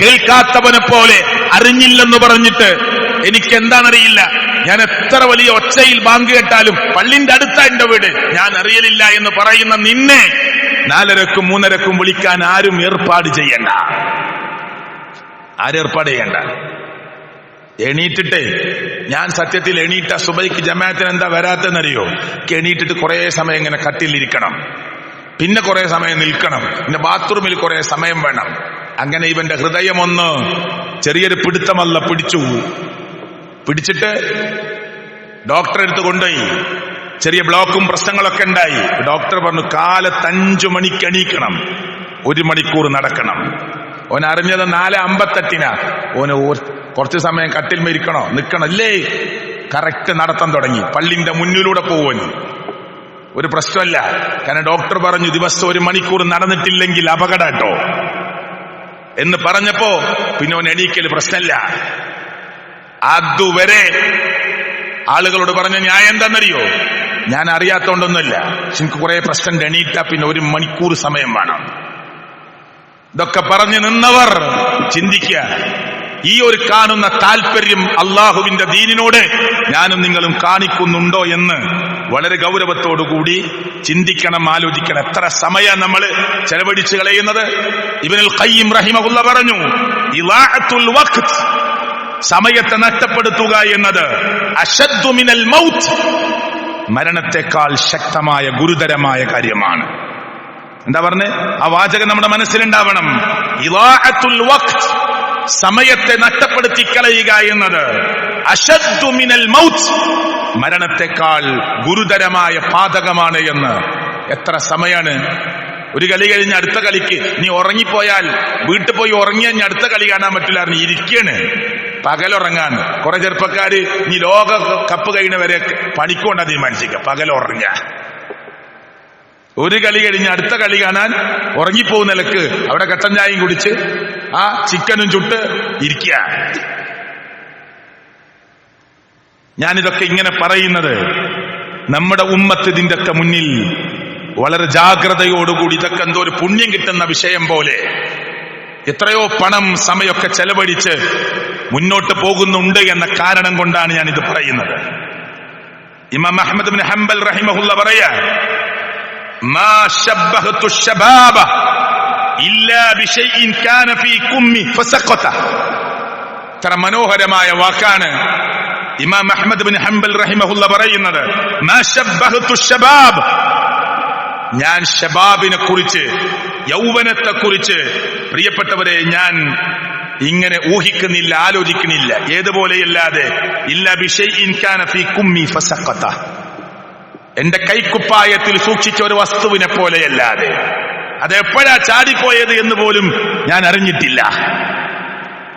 കേൾക്കാത്തവനെ പോലെ അറിഞ്ഞില്ലെന്ന് പറഞ്ഞിട്ട് എനിക്ക് എന്താണെന്നറിയില്ല, ഞാൻ എത്ര വലിയ ഒച്ചയിൽ ബാങ്ക് കേട്ടാലും പള്ളിന്റെ അടുത്താ എന്റെ വീട്, ഞാൻ അറിയലില്ല എന്ന് പറയുന്ന നിന്നെ 4:30-ക്കും 3:30-ക്കും വിളിക്കാൻ ആരും ഏർപ്പാട് ചെയ്യണ്ട. ആരേർപ്പാട് ചെയ്യണ്ട. എണീറ്റിട്ട് ഞാൻ സത്യത്തിൽ എണീറ്റ സുബൈക്ക് ജമാഅത്തിന് എന്താ വരാത്തെന്നറിയോ? എണീറ്റിട്ട് കുറെ സമയം ഇങ്ങനെ കട്ടിലിരിക്കണം, പിന്നെ കുറെ സമയം നിൽക്കണം, പിന്നെ ബാത്റൂമിൽ കുറെ സമയം വേണം. അങ്ങനെ ഇവന്റെ ഹൃദയമൊന്ന് ചെറിയൊരു പിടുത്തമല്ല പിടിച്ചിട്ട് ഡോക്ടറെ അടുത്ത് കൊണ്ടുപോയി. ചെറിയ ബ്ലോക്കും പ്രശ്നങ്ങളൊക്കെ ഉണ്ടായി. ഡോക്ടർ പറഞ്ഞു കാലത്ത് 5 മണിക്ക് എണീക്കണം, 1 മണിക്കൂർ നടക്കണം. ഓൻ അറിഞ്ഞത് 4:58 ഓന് കുറച്ചു സമയം കട്ടിൽ മേരിക്കണോ നിക്കണോ അല്ലേ, കറക്റ്റ് നടത്താൻ തുടങ്ങി. പള്ളിന്റെ മുന്നിലൂടെ പോവുന്നു, ഒരു പ്രശ്നമല്ല. കാരണം ഡോക്ടർ പറഞ്ഞു ദിവസം 1 മണിക്കൂർ നടന്നിട്ടില്ലെങ്കിൽ അപകടം കേട്ടോ എന്ന് പറഞ്ഞപ്പോ പിന്നെ ഓൻ എണീക്കൽ പ്രശ്നമല്ല. അതുവരെ ആളുകളോട് പറഞ്ഞ ന്യായം എന്താണെന്നറിയോ, ഞാൻ അറിയാത്തോണ്ടൊന്നുമില്ല, എനിക്ക് കുറെ പ്രശ്നം എണീറ്റാ പിന്നെ 1 മണിക്കൂർ സമയം വേണം. ഇതൊക്കെ പറഞ്ഞു നിന്നവർ ചിന്തിക്കുക, ഈ ഒരു കാണുന്ന താല്പര്യം അള്ളാഹുവിന്റെ ദീനിനോട് ഞാനും നിങ്ങളും കാണിക്കുന്നുണ്ടോ എന്ന് വളരെ ഗൗരവത്തോടുകൂടി ചിന്തിക്കണം, ആലോചിക്കണം. എത്ര സമയം നമ്മൾ ചെലവഴിച്ചു കളയുന്നത്. ഇബ്നുൽ ഖയ്യിം റഹിമഹുല്ലാ പറഞ്ഞു, ഇളാഅത്തുൽ വഖ്ത്, സമയത്തെ നഷ്ടപ്പെടുത്തുക എന്നത് അശദ്ദു മിനൽ മൗത്ത്, മരണത്തെക്കാൾ ശക്തമായ ഗുരുതരമായ കാര്യമാണ്. എന്താ പറഞ്ഞേ? ആ വാചകം നമ്മുടെ മനസ്സിലുണ്ടാവണം. ഇളാഅത്തുൽ വഖ്ത്, സമയത്തെ നഷ്ടപ്പെടുത്തി കളയുക എന്നത് അശദ്ദു മിനൽ മൗത്ത്, മരണത്തെക്കാൾ ഗുരുതരമായ പാതകമാണ് എന്ന്. എത്ര സമയമാണ്? ഒരു കളി കഴിഞ്ഞ് അടുത്ത കളിക്ക് നീ ഉറങ്ങിപ്പോയാൽ വീട്ടിൽ പോയി ഉറങ്ങിയാൽ ഞാൻ അടുത്ത കളി കാണാൻ പറ്റില്ല, ഇരിക്കാണ് പകലുറങ്ങാൻ. കുറെ ചെറുപ്പക്കാര് നീ ലോക കപ്പ് കഴിയുന്നവരെ പണിക്കൊണ്ടാ തീരുമാനിച്ചിരിക്കുക, പകലുറങ്ങുക. ഒരു കളി കഴിഞ്ഞ് അടുത്ത കളി കാണാൻ ഉറങ്ങിപ്പോകുന്ന നിലക്ക് അവിടെ കട്ടൻ ചായയും കുടിച്ച് ആ ചിക്കനും ചുട്ട് ഇരിക്കുക. ഞാനിതൊക്കെ ഇങ്ങനെ പറയുന്നത് നമ്മുടെ ഉമ്മത്ത് ഇതിന്റെയൊക്കെ മുന്നിൽ വളരെ ജാഗ്രതയോടുകൂടി ഇതൊക്കെ എന്തോ ഒരു പുണ്യം കിട്ടുന്ന വിഷയം പോലെ എത്രയോ പണം സമയമൊക്കെ ചെലവഴിച്ച് മുന്നോട്ട് പോകുന്നുണ്ട് എന്ന കാരണം കൊണ്ടാണ് ഞാനിത് പറയുന്നത്. ഇമാം അഹ്മദ് ബിൻ ഹംബൽ റഹിമഹുല്ല പറയാ, മാ ശബ്ബഹതു ശബാബ ഇല്ലാ ബിശൈഇൻ കാന ഫീ കുമ്മി ഫസഖത. ഇത്ര മനോഹരമായ വാക്കാണ് ഇമാം അഹ്മദ് ബിൻ ഹംബൽ റഹിമഹുല്ല പറയുന്നത്. മാ ശബ്ബഹതു ശബാബ്, ഞാൻ ശബാബിനെ കുറിച്ച്, യൗവനത്തെ കുറിച്ച് പ്രിയപ്പെട്ടവരെ ഞാൻ ഇങ്ങനെ ഊഹിക്കുന്നില്ല, ആലോചിക്കുന്നില്ല. ഏതുപോലെയല്ലാതെ ഇല്ലാ ബിശൈഇൻ കാന ഫീ കുമ്മി ഫസഖത, എന്റെ കൈക്കുപ്പായത്തിൽ സൂക്ഷിച്ച ഒരു വസ്തുവിനെ പോലെയല്ലാതെ അതെപ്പോഴാ ചാടിപ്പോയത് എന്ന് പോലും ഞാൻ അറിഞ്ഞിട്ടില്ല.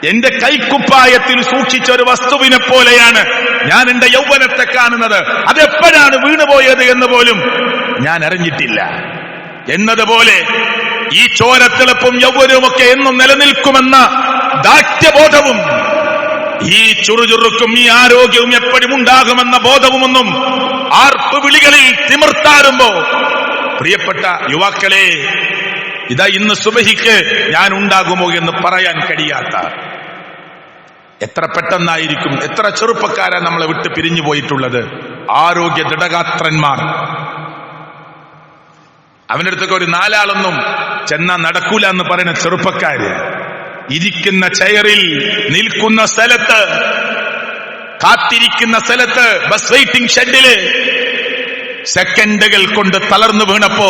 എന്റെ കൈക്കുപ്പായത്തിൽ സൂക്ഷിച്ച ഒരു വസ്തുവിനെ പോലെയാണ് ഞാൻ എന്റെ യൗവനത്തെ കാണുന്നത്. അതെപ്പോഴാണ് വീണുപോയത് എന്ന് പോലും ഞാൻ അറിഞ്ഞിട്ടില്ല. എന്നതുപോലെ ഈ ചോരത്തിളപ്പും യൗവനവുമൊക്കെ എന്നും നിലനിൽക്കുമെന്ന ദാഷ്ട്യബോധവും ഈ ചുറുചുറുക്കും ഈ ആരോഗ്യവും എപ്പോഴും ഉണ്ടാകുമെന്ന ബോധവുമൊന്നും ആർപ്പ് വിളികളിൽ തിമിർത്താറുമ്പോ പ്രിയപ്പെട്ട യുവാക്കളെ, ഇതാ ഇന്ന് സുബഹിക്ക് ഞാൻ ഉണ്ടാകുമോ എന്ന് പറയാൻ കഴിയാത്ത എത്ര പെട്ടെന്നായിരിക്കും, എത്ര ചെറുപ്പക്കാരാണ് നമ്മളെ വിട്ട് പിരിഞ്ഞു പോയിട്ടുള്ളത്. ആരോഗ്യ ദൃഢഗാത്രന്മാർ. അവന്റെ അടുത്തൊക്കെ ഒരു 4 ആളൊന്നും ചെന്നാ നടക്കൂല എന്ന് പറയുന്ന ചെറുപ്പക്കാര് ഇരിക്കുന്ന ചെയറിൽ, നിൽക്കുന്ന സ്ഥലത്ത്, കാത്തിരിക്കുന്ന സ്ഥലത്ത്, ബസ് വെയിറ്റിംഗ് ഷെഡില് സെക്കൻഡുകൾ കൊണ്ട് തളർന്നു വീണപ്പോ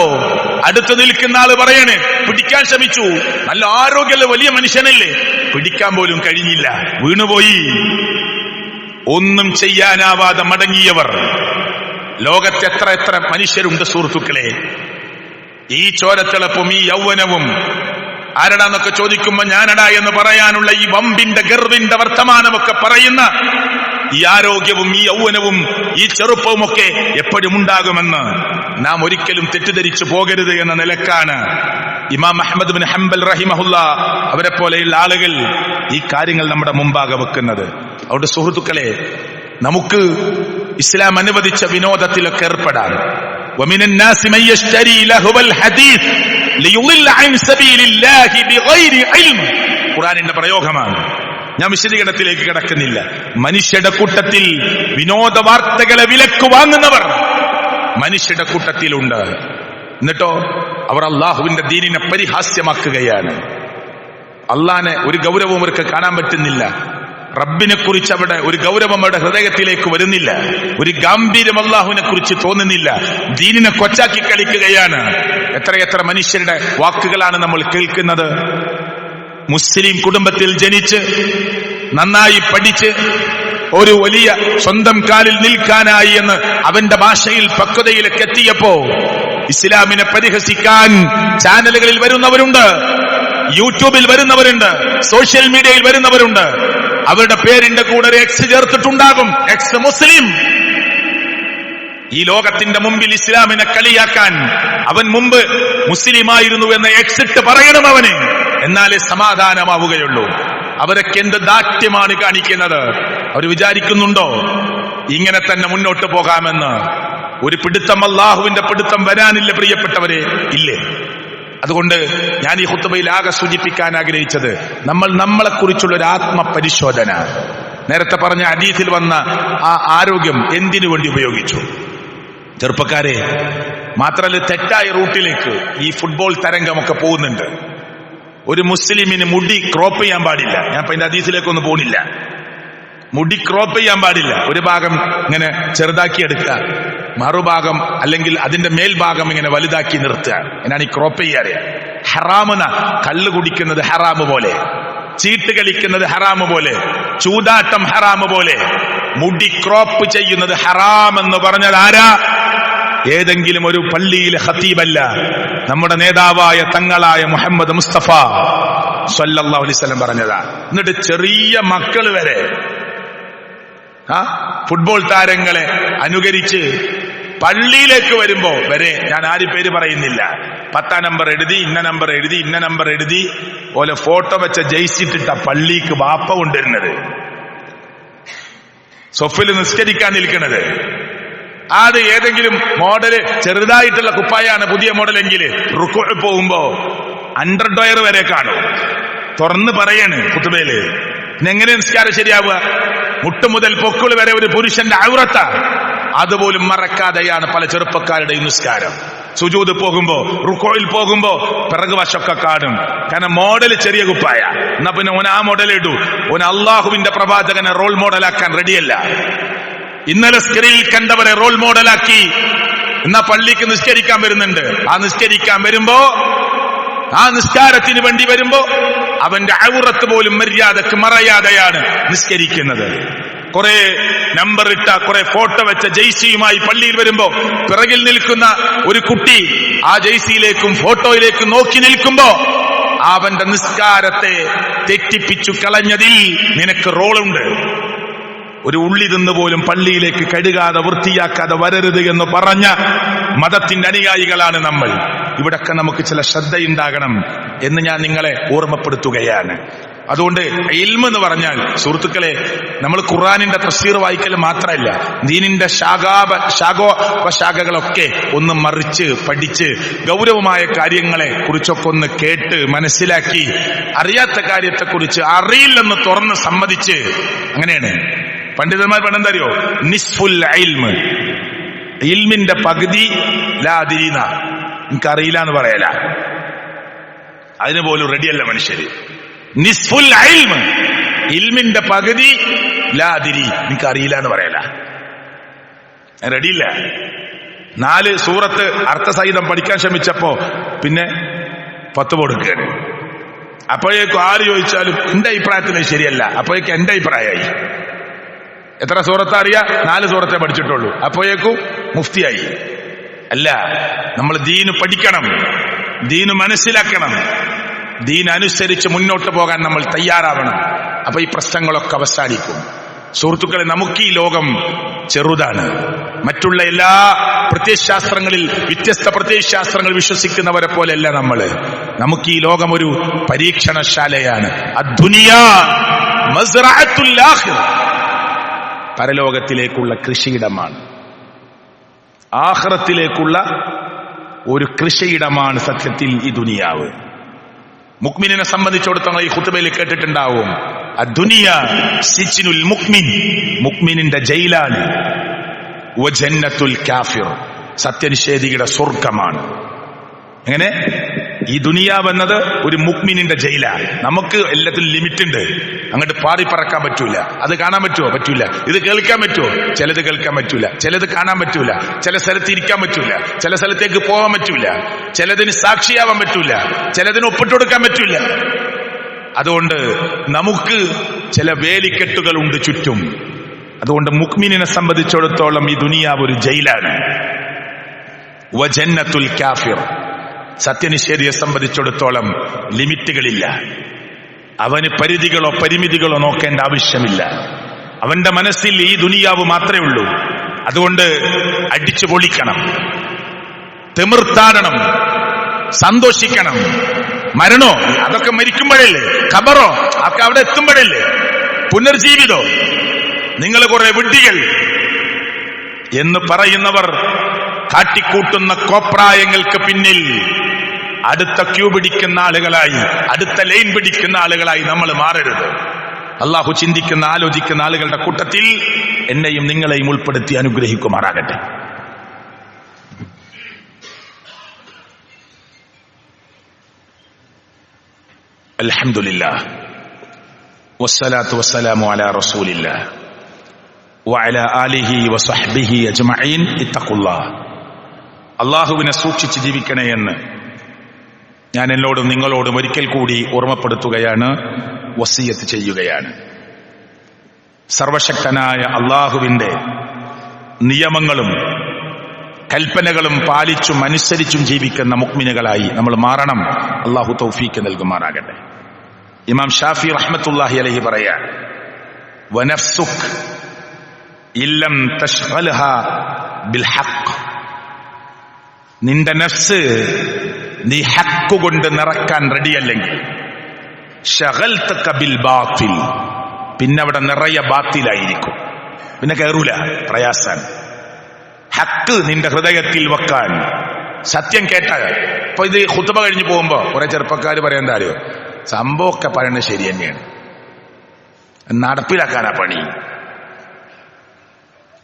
അടുത്ത് നിൽക്കുന്ന ആള് പറയണ്, പിടിക്കാൻ ശ്രമിച്ചു, നല്ല ആരോഗ്യമുള്ള വലിയ മനുഷ്യനല്ലേ, പിടിക്കാൻ പോലും കഴിഞ്ഞില്ല, വീണുപോയി. ഒന്നും ചെയ്യാനാവാതെ മടങ്ങിയവർ ലോകത്ത് എത്ര എത്ര മനുഷ്യരുണ്ട് സുഹൃത്തുക്കളെ. ഈ ചോരത്തിളപ്പും ഈ യൗവനവും ആരടാന്നൊക്കെ ചോദിക്കുമ്പോ ഞാനടാ എന്ന് പറയാനുള്ള ഈ വമ്പിന്റെ ഗർവിന്റെ വർത്തമാനമൊക്കെ പറയുന്ന ഈ ആരോഗ്യവും ഈ യൗവനവും ഈ ചെറുപ്പവും ഒക്കെ എപ്പോഴും ഉണ്ടാകുമെന്ന് നാം ഒരിക്കലും തെറ്റിദ്ധരിച്ചു പോകരുത് എന്ന നിലക്കാണ് ഇമാം അഹ്മദ് ബിൻ ഹംബൽ റഹിമഹുല്ല അവരെ പോലെയുള്ള ആളുകൾ ഈ കാര്യങ്ങൾ നമ്മുടെ മുമ്പാകെ വെക്കുന്നത്. അതുകൊണ്ട് സുഹൃത്തുക്കളെ, നമുക്ക് ഇസ്ലാം അനുവദിച്ച വിനോദത്തിലൊക്കെ ഏർപ്പെടാൻ. ومن الناس من يشتري لهو الحديث ليضل عن سبيل الله بغير علم. ഖുർആനിന്റെ പ്രയോഗമാണ്. ഞാൻ വിശദീകരണത്തിലേക്ക് കടക്കുന്നില്ല. മനുഷ്യരുടെ കൂട്ടത്തിൽ വിനോദ വാർത്തകളെ വിലക്ക് വാങ്ങുന്നവർ മനുഷ്യരുടെ കൂട്ടത്തിലുണ്ട്. എന്നിട്ടോ അവർ അള്ളാഹുവിന്റെ ദീനിനെ പരിഹാസ്യമാക്കുകയാണ്. അള്ളാനെ ഒരു ഗൗരവവും അവർക്ക് കാണാൻ പറ്റുന്നില്ല. റബ്ബിനെ കുറിച്ച് അവിടെ ഒരു ഗൗരവം അവരുടെ ഹൃദയത്തിലേക്ക് വരുന്നില്ല. ഒരു ഗാംഭീര്യം അള്ളാഹുവിനെ കുറിച്ച് തോന്നുന്നില്ല. ദീനിനെ കൊച്ചാക്കി കളിക്കുകയാണ്. എത്രയെത്ര മനുഷ്യരുടെ വാക്കുകളാണ് നമ്മൾ കേൾക്കുന്നത്. മുസ്ലിം കുടുംബത്തിൽ ജനിച്ച് നന്നായി പഠിച്ച് ഒരു വലിയ സ്വന്തം കാലിൽ നിൽക്കാനായി എന്ന് അവന്റെ ഭാഷയിൽ പക്വതയിലേക്ക് എത്തിയപ്പോ ഇസ്ലാമിനെ പരിഹസിക്കാൻ ചാനലുകളിൽ വരുന്നവരുണ്ട്. യൂട്യൂബിൽ വരുന്നവരുണ്ട്, സോഷ്യൽ മീഡിയയിൽ വരുന്നവരുണ്ട്. അവരുടെ പേരിന്റെ കൂടെ ഒരു എക്സ് ചേർത്തിട്ടുണ്ടാകും, എക്സ് മുസ്ലിം. ഈ ലോകത്തിന്റെ മുമ്പിൽ ഇസ്ലാമിനെ കളിയാക്കാൻ അവൻ മുമ്പ് മുസ്ലിമായിരുന്നു എന്ന് എക്സിട്ട് പറയണം അവന്, എന്നാലേ സമാധാനമാവുകയുള്ളൂ. അവരൊക്കെ എന്ത് ദാഷ്ട്യമാണ് കാണിക്കുന്നത്? അവർ വിചാരിക്കുന്നുണ്ടോ ഇങ്ങനെ തന്നെ മുന്നോട്ട് പോകാമെന്ന്? ഒരു പിടുത്തം, അള്ളാഹുവിന്റെ പിടുത്തം വരാനില്ല പ്രിയപ്പെട്ടവരെ, ഇല്ലേ? അതുകൊണ്ട് ഞാൻ ഈ ഖുത്ബയിൽ ആകെ സൂചിപ്പിക്കാൻ ആഗ്രഹിച്ചത്, നമ്മൾ നമ്മളെക്കുറിച്ചുള്ള ഒരു ആത്മപരിശോധന. നേരത്തെ പറഞ്ഞ ഹദീസിൽ വന്ന ആ ആരോഗ്യം എന്തിനു വേണ്ടി ഉപയോഗിച്ചു? ചെറുപ്പക്കാരെ, മാത്രമല്ല തെറ്റായ റൂട്ടിലേക്ക് ഈ ഫുട്ബോൾ തരംഗമൊക്കെ പോകുന്നുണ്ട്. ഒരു മുസ്ലിമിന് മുടി ക്രോപ്പ് ചെയ്യാൻ പാടില്ല. ഞാൻ ഇപ്പൊ അതിന്റെ ഹദീസിലേക്കൊന്നും പോകുന്നില്ല. മുടി ക്രോപ്പ് ചെയ്യാൻ പാടില്ല. ഒരു ഭാഗം ഇങ്ങനെ ചെറുതാക്കിയെടുക്കുക, മറുഭാഗം അല്ലെങ്കിൽ അതിന്റെ മേൽഭാഗം ഇങ്ങനെ വലുതാക്കി നിർത്തുക. എന്നാണ് ഈ ക്രോപ്പ് ചെയ്യാറ്. ഹറാമെന്ന, കള്ള് കുടിക്കുന്നത് ഹറാമ് പോലെ, ചീട്ട് കളിക്കുന്നത് ഹറാമ് പോലെ, ചൂതാട്ടം ഹറാമ് പോലെ, മുടി ക്രോപ്പ് ചെയ്യുന്നത് ഹറാമെന്ന് പറഞ്ഞത് ആരാ? ഏതെങ്കിലും ഒരു പള്ളിയിലെ ഖതീബല്ല, നമ്മുടെ നേതാവായ തങ്ങളായ മുഹമ്മദ് മുസ്തഫ സ്വല്ലല്ലാഹു അലൈഹി വസല്ലം പറഞ്ഞതാ. എന്നിട്ട് ചെറിയ മക്കൾ വരെ ഫുട്ബോൾ താരങ്ങളെ അനുകരിച്ച് പള്ളിയിലേക്ക് വരുമ്പോ വരെ, ഞാൻ ആരും പേര് പറയുന്നില്ല, 10 നമ്പർ എഴുതി, ഇന്ന നമ്പർ എഴുതി, ഇന്ന നമ്പർ എഴുതി പോലെ ഫോട്ടോ വെച്ച ജയിച്ചിട്ടിട്ട പള്ളിക്ക് വാപ്പ കൊണ്ടുവരുന്നത്, സൊഫിൽ നിസ്കരിക്കാൻ നിൽക്കുന്നത്. അത് ഏതെങ്കിലും മോഡല് ചെറുതായിട്ടുള്ള കുപ്പായാണ് പുതിയ മോഡലെങ്കിൽ റുക്കൂ പോകുമ്പോ അണ്ടർവെയർ വരെ കാണും. തുറന്ന് പറയാണ് ഖുത്ബയില്. എങ്ങനെ നിസ്കാരം ശരിയാവുക? മുട്ട് മുതൽ പൊക്കിൾ വരെ ഒരു പുരുഷന്റെ ഔറത്ത, അതുപോലും മറക്കാതെയാണ് പല ചെറുപ്പക്കാരുടെയും നിസ്കാരം. സുജൂദ് പോകുമ്പോ, റുക്കോയിൽ പോകുമ്പോ പിറകു വശമൊക്കെ കാണും. കാരണം മോഡൽ ചെറിയ കുപ്പായ. എന്നാ പിന്നെ ഓൻ ആ മോഡൽ ഇടൂ. ഓൻ അള്ളാഹുവിന്റെ പ്രവാചകനെ റോൾ മോഡലാക്കാൻ റെഡിയല്ല. ഇന്നലെ സ്ക്രീനിൽ കണ്ടവരെ റോൾ മോഡലാക്കി എന്നാ പള്ളിക്ക് നിസ്കരിക്കാൻ വരുന്നുണ്ട്. ആ നിസ്കരിക്കാൻ വരുമ്പോ, ആ നിസ്കാരത്തിന് വേണ്ടി വരുമ്പോ അവന്റെ ഔറത്ത് പോലും മര്യാദക്ക് മറയാതെയാണ് നിസ്കരിക്കുന്നത്. കുറെ നമ്പർ ഇട്ട, കുറെ ഫോട്ടോ വെച്ച ജെയ്സിയുമായി പള്ളിയിൽ വരുമ്പോ പിറകിൽ നിൽക്കുന്ന ഒരു കുട്ടി ആ ജെയ്സിയിലേക്കും ഫോട്ടോയിലേക്കും നോക്കി നിൽക്കുമ്പോ അവന്റെ നിസ്കാരത്തെ തെറ്റിപ്പിച്ചു കളഞ്ഞതിൽ നിനക്ക് റോളുണ്ട്. ഒരു ഉള്ളി തിന്നു പോലും പള്ളിയിലേക്ക് കഴുകാതെ വൃത്തിയാക്കാതെ വരരുത് എന്ന് പറഞ്ഞ മതത്തിന്റെ അനുയായികളാണ് നമ്മൾ. ഇവിടൊക്കെ നമുക്ക് ചില ശ്രദ്ധയുണ്ടാകണം എന്ന് ഞാൻ നിങ്ങളെ ഓർമ്മപ്പെടുത്തുകയാണ്. അതുകൊണ്ട് ഇൽമ് എന്ന് പറഞ്ഞാൽ, സുഹൃത്തുക്കളെ, നമ്മൾ ഖുർആനിന്റെ തഫ്സീർ വായിക്കൽ മാത്രമല്ല, ദീനിന്റെ ശാഖകളൊക്കെ ഒന്ന് മറിച്ച് പഠിച്ച് ഗൗരവമായ കാര്യങ്ങളെ കുറിച്ചൊക്കെ ഒന്ന് കേട്ട് മനസ്സിലാക്കി, അറിയാത്ത കാര്യത്തെക്കുറിച്ച് അറിയില്ലെന്ന് തുറന്ന് സമ്മതിച്ച്, അങ്ങനെയാണ് പണ്ഡിതന്മാർ പറഞ്ഞെന്തറിയോ? നിസ്ഫുൽ ഇൽമ്, ഇൽമിന്റെ പകുതി ലാ അദ്രീന, എനിക്കറിയില്ല എന്ന് പറയല. അതിന് പോലും റെഡിയല്ല മനുഷ്യര്. നിസ്ഫുൽ ഇൽമ്, ഇൽമിന്റെ പകുതി ലാ അദ്രി, എനിക്കറിയില്ല എന്ന് പറയല, റെഡിയില്ല. 4 സൂറത്ത് അർത്ഥസഹിതം പഠിക്കാൻ ശ്രമിച്ചപ്പോ പിന്നെ 10 കൊടുക്കുകയാണ്. അപ്പോഴേക്കും ആര് ചോദിച്ചാലും എന്റെ അഭിപ്രായത്തിന് ശരിയല്ല, അപ്പോഴേക്കും എന്റെ അഭിപ്രായമായി. എത്ര സൂറത്ത് അറിയാ? 4 സൂറത്തെ പഠിച്ചിട്ടുള്ളൂ, അപ്പോഴേക്കും മുഫ്തിയായി. അല്ല, നമ്മൾ ദീന് പഠിക്കണം, ദീന് മനസ്സിലാക്കണം, ദീൻ അനുസരിച്ച് മുന്നോട്ട് പോകാൻ നമ്മൾ തയ്യാറാവണം. അപ്പൊ ഈ പ്രശ്നങ്ങളൊക്കെ അവസാനിക്കും. സുഹൃത്തുക്കളെ, നമുക്ക് ഈ ലോകം ചെറുതാണ്. മറ്റുള്ള എല്ലാ പ്രത്യയശാസ്ത്രങ്ങളിൽ, വ്യത്യസ്ത പ്രത്യയശാസ്ത്രങ്ങൾ വിശ്വസിക്കുന്നവരെ പോലെയല്ല നമ്മള്. നമുക്ക് ഈ ലോകം ഒരു പരീക്ഷണശാലയാണ്. അദ്ദുനിയാ മസ്റഅത്തുൽ ആഖിറ, പരലോകത്തിലേക്കുള്ള കൃഷിയിടമാണ്, ആഖിറത്തിലേക്കുള്ള ഒരു കൃഷിയിടമാണ് സത്യത്തിൽ ഈ ദുനിയാവ്. മുഅ്മിനിനെ സംബന്ധിച്ചിടത്തോളം ഈ ഖുത്ബയിൽ കേട്ടിട്ടുണ്ടാവും, അദ്ദുനിയ സിജ്നുൽ മുഅ്മിൻ, മുഅ്മിനിന്റെ ജയിലാണ്. വജന്നത്തുൽ കാഫിർ, സത്യനിഷേധിയുടെ സ്വർഗമാണ്. എങ്ങനെ? ഈ ദുനിയാവ് എന്നത് ഒരു മുഅ്മിനിന്റെ ജയിലാണ്. നമുക്ക് എല്ലാത്തിലും ലിമിറ്റ് ഉണ്ട്. അങ്ങോട്ട് പാറി പറക്കാൻ പറ്റൂല. അത് കാണാൻ പറ്റുമോ? പറ്റൂല. ഇത് കേൾക്കാൻ പറ്റുമോ? ചിലത് കേൾക്കാൻ പറ്റൂല, ചിലത് കാണാൻ പറ്റൂല, ചില സ്ഥലത്ത് ഇരിക്കാൻ പറ്റൂല, ചില സ്ഥലത്തേക്ക് പോകാൻ പറ്റൂല, ചിലതിന് സാക്ഷിയാവാൻ പറ്റൂല, ചിലതിന് ഒപ്പിട്ട് കൊടുക്കാൻ പറ്റൂല. അതുകൊണ്ട് നമുക്ക് ചില വേലിക്കെട്ടുകളുണ്ട് ചുറ്റും. അതുകൊണ്ട് മുഅ്മിനിനെ സംബന്ധിച്ചിടത്തോളം ഈ ദുനിയാവ് ഒരു ജയിലാണ്. വജന്നത്തുൽ കാഫിർ, സത്യനിഷേധിയെ സംബന്ധിച്ചിടത്തോളം ലിമിറ്റുകളില്ല. അവന് പരിധികളോ പരിമിതികളോ നോക്കേണ്ട ആവശ്യമില്ല. അവന്റെ മനസ്സിൽ ഈ ദുനിയാവ് മാത്രമേ ഉള്ളൂ. അതുകൊണ്ട് അടിച്ചു പൊളിക്കണം, തിമിർത്താടണം, സന്തോഷിക്കണം. മരണോ അതൊക്കെ മരിക്കുമ്പോഴല്ലേ, ഖബറോ അതൊക്കെ അവിടെ എത്തുമ്പോഴല്ലേ, പുനർജീവിതോ. നിങ്ങൾ കുറെ വിഡ്ഢികൾ എന്ന് പറയുന്നവർ കാട്ടിക്കൂട്ടുന്ന കോപ്രായങ്ങൾക്ക് പിന്നിൽ അടുത്ത ക്യൂ പിടിക്കുന്ന ആളുകളായി, അടുത്ത ലൈൻ പിടിക്കുന്ന ആളുകളായി നമ്മൾ മാറരുത്. അള്ളാഹു ചിന്തിക്കുന്ന ആലോചിക്കുന്ന ആളുകളുടെ കൂട്ടത്തിൽ എന്നെയും നിങ്ങളെയും ഉൾപ്പെടുത്തി അനുഗ്രഹിക്കുമാറാകട്ടെ. അൽഹംദുലില്ലാഹ് വസ്സലാത്തു വസ്സലാമു അലാ റസൂലില്ലാഹ് വഅലാ ആലിഹി വസഹ്ബിഹി അജ്മഈൻ. ഇത്തഖുല്ലാഹ്. അള്ളാഹുവിനെ സൂക്ഷിച്ച് ജീവിക്കണേ എന്ന് ഞാൻ എന്നോടും നിങ്ങളോടും ഒരിക്കൽ കൂടി ഓർമ്മപ്പെടുത്തുകയാണ്, വസിയത്ത് ചെയ്യുകയാണ്. സർവശക്തനായ അള്ളാഹുവിന്റെ നിയമങ്ങളും കൽപ്പനകളും പാലിച്ചും അനുസരിച്ചും ജീവിക്കുന്ന മുഅ്മിനുകളായി നമ്മൾ മാറണം. അള്ളാഹു തൗഫീക്ക് നൽകുമാറാകട്ടെ. ഇമാം ഷാഫി റഹ്മത്തുള്ളാഹി അലൈഹി പറയാ, വനഫ്സുക് ഇല്ലം തശ്ഗൽഹാ ബിൽ ഹഖ്. നിന്റെ നഫ്സ് നീ ഹക്ക് കൊണ്ട് നിറക്കാൻ റെഡിയല്ലെങ്കിൽ ശഗൽതക ബിൽ ബാത്തിൽ, പിന്നെ അവിടെ നിറയെ ബാത്തിലായിരിക്കും, പിന്നെ കയറൂല, പ്രയാസാൻ. ഹക്ക് നിന്റെ ഹൃദയത്തിൽ വെക്കാൻ, സത്യം കേട്ട. ഇപ്പൊ ഇത് ഖുത്ബ കഴിഞ്ഞു പോകുമ്പോ കുറെ ചെറുപ്പക്കാർ പറയാൻ എന്താ അറിയോ, സംഭവമൊക്കെ പറയുന്നത് ശരി തന്നെയാണ്, നടപ്പിലാക്കാനാ പണി.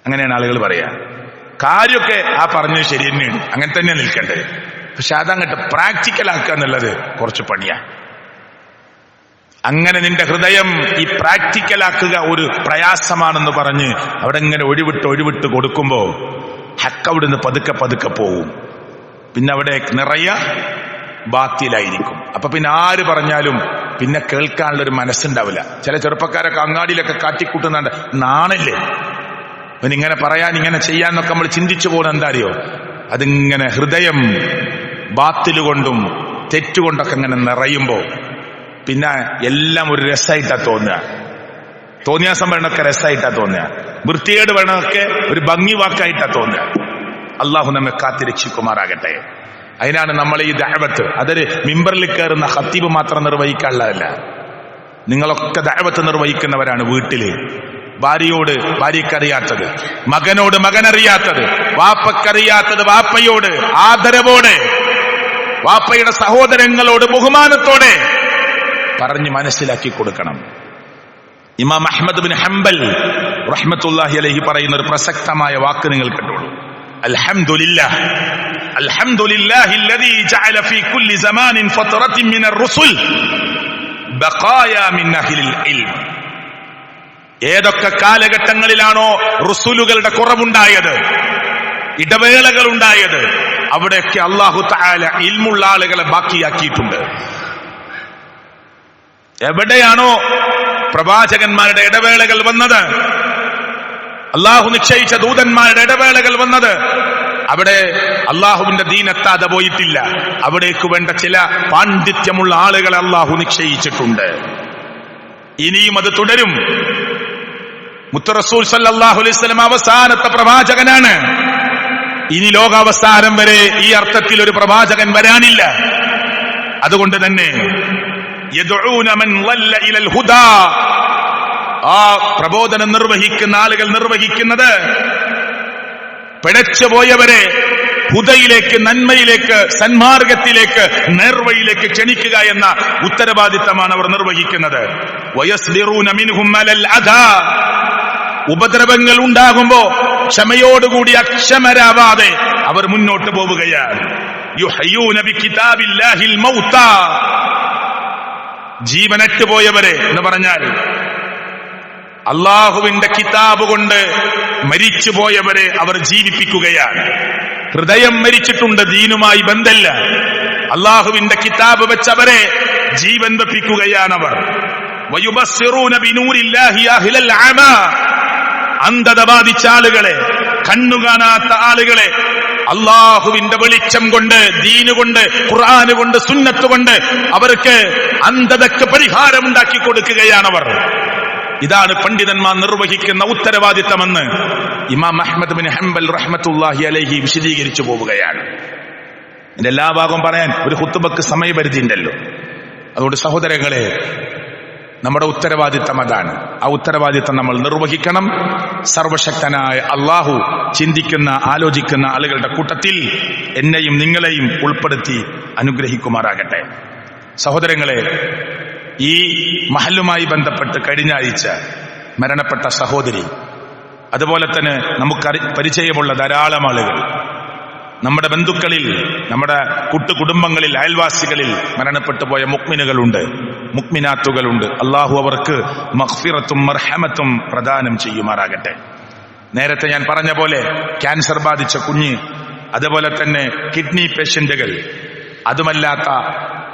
അങ്ങനെയാണ് ആളുകൾ പറയാ. കാര്യമൊക്കെ ആ പറഞ്ഞത് ശരി തന്നെയാണ്, അങ്ങനെ തന്നെ നിൽക്കേണ്ടത്. പക്ഷെ അതങ്ങട്ട് പ്രാക്ടിക്കൽ ആക്കുക എന്നുള്ളത് കുറച്ച് പണിയാ. അങ്ങനെ നിന്റെ ഹൃദയം ഈ പ്രാക്ടിക്കലാക്കുക ഒരു പ്രയാസമാണെന്ന് പറഞ്ഞ് അവിടെ ഇങ്ങനെ ഒഴിവിട്ട് കൊടുക്കുമ്പോ ഹക്ക് അവിടുന്ന് പതുക്കെ പതുക്കെ പോവും. പിന്നെ അവിടെ നിറയെ ബാത്തിലായിരിക്കും. അപ്പൊ പിന്നെ ആര് പറഞ്ഞാലും പിന്നെ കേൾക്കാനുള്ളൊരു മനസ്സുണ്ടാവില്ല. ചില ചെറുപ്പക്കാരൊക്കെ അങ്ങാടിയിലൊക്കെ കാട്ടിക്കൂട്ടുന്നുണ്ട്, നാണല്ലേ അവനിങ്ങനെ പറയാൻ ഇങ്ങനെ ചെയ്യാന്നൊക്കെ നമ്മൾ ചിന്തിച്ചു പോകുന്ന എന്താ അറിയോ, അതിങ്ങനെ ഹൃദയം ബാത്തിലുകൊണ്ടും തെറ്റുകൊണ്ടൊക്കെ ഇങ്ങനെ നിറയുമ്പോ പിന്നെ എല്ലാം ഒരു രസമായിട്ടാ തോന്നിയ സംഭരണമൊക്കെ രസമായിട്ടാ തോന്നുക, വൃത്തികേട് വേണമൊക്കെ ഒരു ഭംഗി വാക്കായിട്ടാ തോന്നുക. അള്ളാഹു നമ്മെ കാത്തിരക്ഷിക്കുമാറാകട്ടെ. അതിനാണ് നമ്മൾ ഈ ദഅവത്ത്, അതൊരു മിമ്പറിൽ കയറുന്ന ഖത്തീബ് മാത്രം നിർവഹിക്കാനുള്ളതല്ല. നിങ്ങളൊക്കെ ദഅവത്ത് നിർവഹിക്കുന്നവരാണ്. വീട്ടില് ഭാര്യയോട് ഭാര്യക്കറിയാത്തത്, മകനോട് മകനറിയാത്തത്, വാപ്പക്കറിയാത്തത് വാപ്പയോട് ആദരവോടെ, വാപ്പയുടെ സഹോദരങ്ങളോട് ബഹുമാനത്തോടെ പറഞ്ഞ് മനസ്സിലാക്കി കൊടുക്കണം. ഇമാം അഹ്മദ് ബിൻ ഹംബൽ റഹ്മത്തുള്ളാഹി അലൈഹി പറയുന്ന ഒരു പ്രസക്തമായ വാക്ക് നിങ്ങൾ കേട്ടോളൂ. അൽഹംദുലില്ലാഹ് അൽഹംദുലില്ലാഹി അല്ലദീ ജഅല ഫീ കുല്ലി സമാനിൻ ഫത്രത്തിൻ മിനർ റുസുൽ ബഖായ മിൻ അഹ്ലിൽ ഇൽം. ഏതൊക്കെ കാലഘട്ടങ്ങളിലാണോ റുസൂലുകളുടെ കുറവുണ്ടായത്, ഇടവേളകൾ ഉണ്ടായത്, അവിടെയൊക്കെ അല്ലാഹു തആല ഇൽമുള്ള ആളുകളെ ബാക്കിയാക്കിയിട്ടുണ്ട്. എവിടെയാണോ പ്രവാചകന്മാരുടെ ഇടവേളകൾ വന്നത്, അള്ളാഹു നിശ്ചയിച്ച ദൂതന്മാരുടെ ഇടവേളകൾ വന്നത്, അവിടെ അള്ളാഹുവിന്റെ ദീൻ എത്താതെ പോയിട്ടില്ല. അവിടേക്ക് വേണ്ട ചില പാണ്ഡിത്യമുള്ള ആളുകളെ അള്ളാഹു നിശ്ചയിച്ചിട്ടുണ്ട്. ഇനിയും അത് തുടരും. മുത്ത് റസൂൽ സല്ലല്ലാഹു അലൈഹി വസല്ലം അവസാനത്തെ പ്രവാചകനാണ്. ഇനി ലോകാവസാനം വരെ ഈ അർത്ഥത്തിൽ ഒരു പ്രവാചകൻ വരാനില്ല. അതുകൊണ്ട് തന്നെ യദ്ഊന മൻ ളല്ല ഇലൽ ഹുദാ, ആ പ്രബോധനം നിർവഹിക്കുന്ന ആളുകൾ നിർവഹിക്കുന്നത് പിഴച്ചുപോയവരെ ഹുദയിലേക്ക്, നന്മയിലേക്ക്, സന്മാർഗത്തിലേക്ക്, നേർവഴിയിലേക്ക് ക്ഷണിക്കുക എന്ന ഉത്തരവാദിത്തമാണ് അവർ നിർവഹിക്കുന്നത്. വയസ്ബിറൂന മിൻഹും അലൽ അദാ, ഉപദ്രവങ്ങൾ ഉണ്ടാകുമ്പോ ക്ഷമയോടുകൂടി അക്ഷമരാവാതെ അവർ മുന്നോട്ട് പോവുകയാണ്. യുഹയ്യൂന ബികിതാബില്ലാഹിൽ മൗതാ, ജീവനറ്റുപോയവരെ എന്ന് പറഞ്ഞാൽ അള്ളാഹുവിന്റെ കിതാബ് കൊണ്ട് മരിച്ചുപോയവരെ അവർ ജീവിപ്പിക്കുകയാണ്. ഹൃദയം മരിച്ചിട്ടുണ്ട്, ദീനുമായി ബന്ധമില്ല. അള്ളാഹുവിന്റെ കിതാബ് വെച്ചവരെ ജീവൻ വെപ്പിക്കുകയാണവർ. വയുബസ്സിറൂന ബിനൂരില്ലാഹി അഹ്ലൽ അമാ, അന്ധത ബാധിച്ച ആളുകളെ, കണ്ണു കാണാത്ത ആളുകളെ അള്ളാഹുവിന്റെ വെളിച്ചം കൊണ്ട്, ദീന് കൊണ്ട്, ഖുർആന് കൊണ്ട്, സുന്നത്ത് കൊണ്ട് അവർക്ക് അന്ധതയ്ക്ക് പരിഹാരമുണ്ടാക്കി കൊടുക്കുകയാണവർ. ഇതാണ് പണ്ഡിതന്മാർ നിർവഹിക്കുന്ന ഉത്തരവാദിത്തമെന്ന് ഇമാം അഹ്മദ് ബിൻ ഹംബൽ റഹ്മത്തുള്ളാഹി അലൈഹി വിശദീകരിച്ചു പോവുകയാണ്. ഇതിന്റെ എല്ലാ ഭാഗവും പറയാൻ ഒരു ഖുത്ബക്ക് സമയപരിധി ഉണ്ടല്ലോ. അതുകൊണ്ട് സഹോദരങ്ങളെ, നമ്മുടെ ഉത്തരവാദിത്തം അതാണ്. ആ ഉത്തരവാദിത്തം നമ്മൾ നിർവഹിക്കണം. സർവശക്തനായ അള്ളാഹു ചിന്തിക്കുന്ന, ആലോചിക്കുന്ന ആളുകളുടെ കൂട്ടത്തിൽ എന്നെയും നിങ്ങളെയും ഉൾപ്പെടുത്തി അനുഗ്രഹിക്കുമാറാകട്ടെ. സഹോദരങ്ങളെ, ഈ മഹല്ലുമായി ബന്ധപ്പെട്ട് കഴിഞ്ഞ ആഴ്ച മരണപ്പെട്ട സഹോദരി, അതുപോലെ തന്നെ നമുക്ക് പരിചയമുള്ള ധാരാളം ആളുകൾ, നമ്മുടെ ബന്ധുക്കളിൽ, നമ്മുടെ കുടുംബങ്ങളിൽ, അയൽവാസികളിൽ മരണപ്പെട്ടു പോയ മുഅ്മിനുകളുണ്ട്, മുഅ്മിനാത്തുകളുണ്ട്. അള്ളാഹു അവർക്ക് മഗ്ഫിറത്തും മർഹമത്തും പ്രദാനം ചെയ്യുമാറാകട്ടെ. നേരത്തെ ഞാൻ പറഞ്ഞ പോലെ ക്യാൻസർ ബാധിച്ച കുഞ്ഞ്, അതുപോലെ തന്നെ കിഡ്നി പേഷ്യന്റുകൾ, അതുമല്ലാത്ത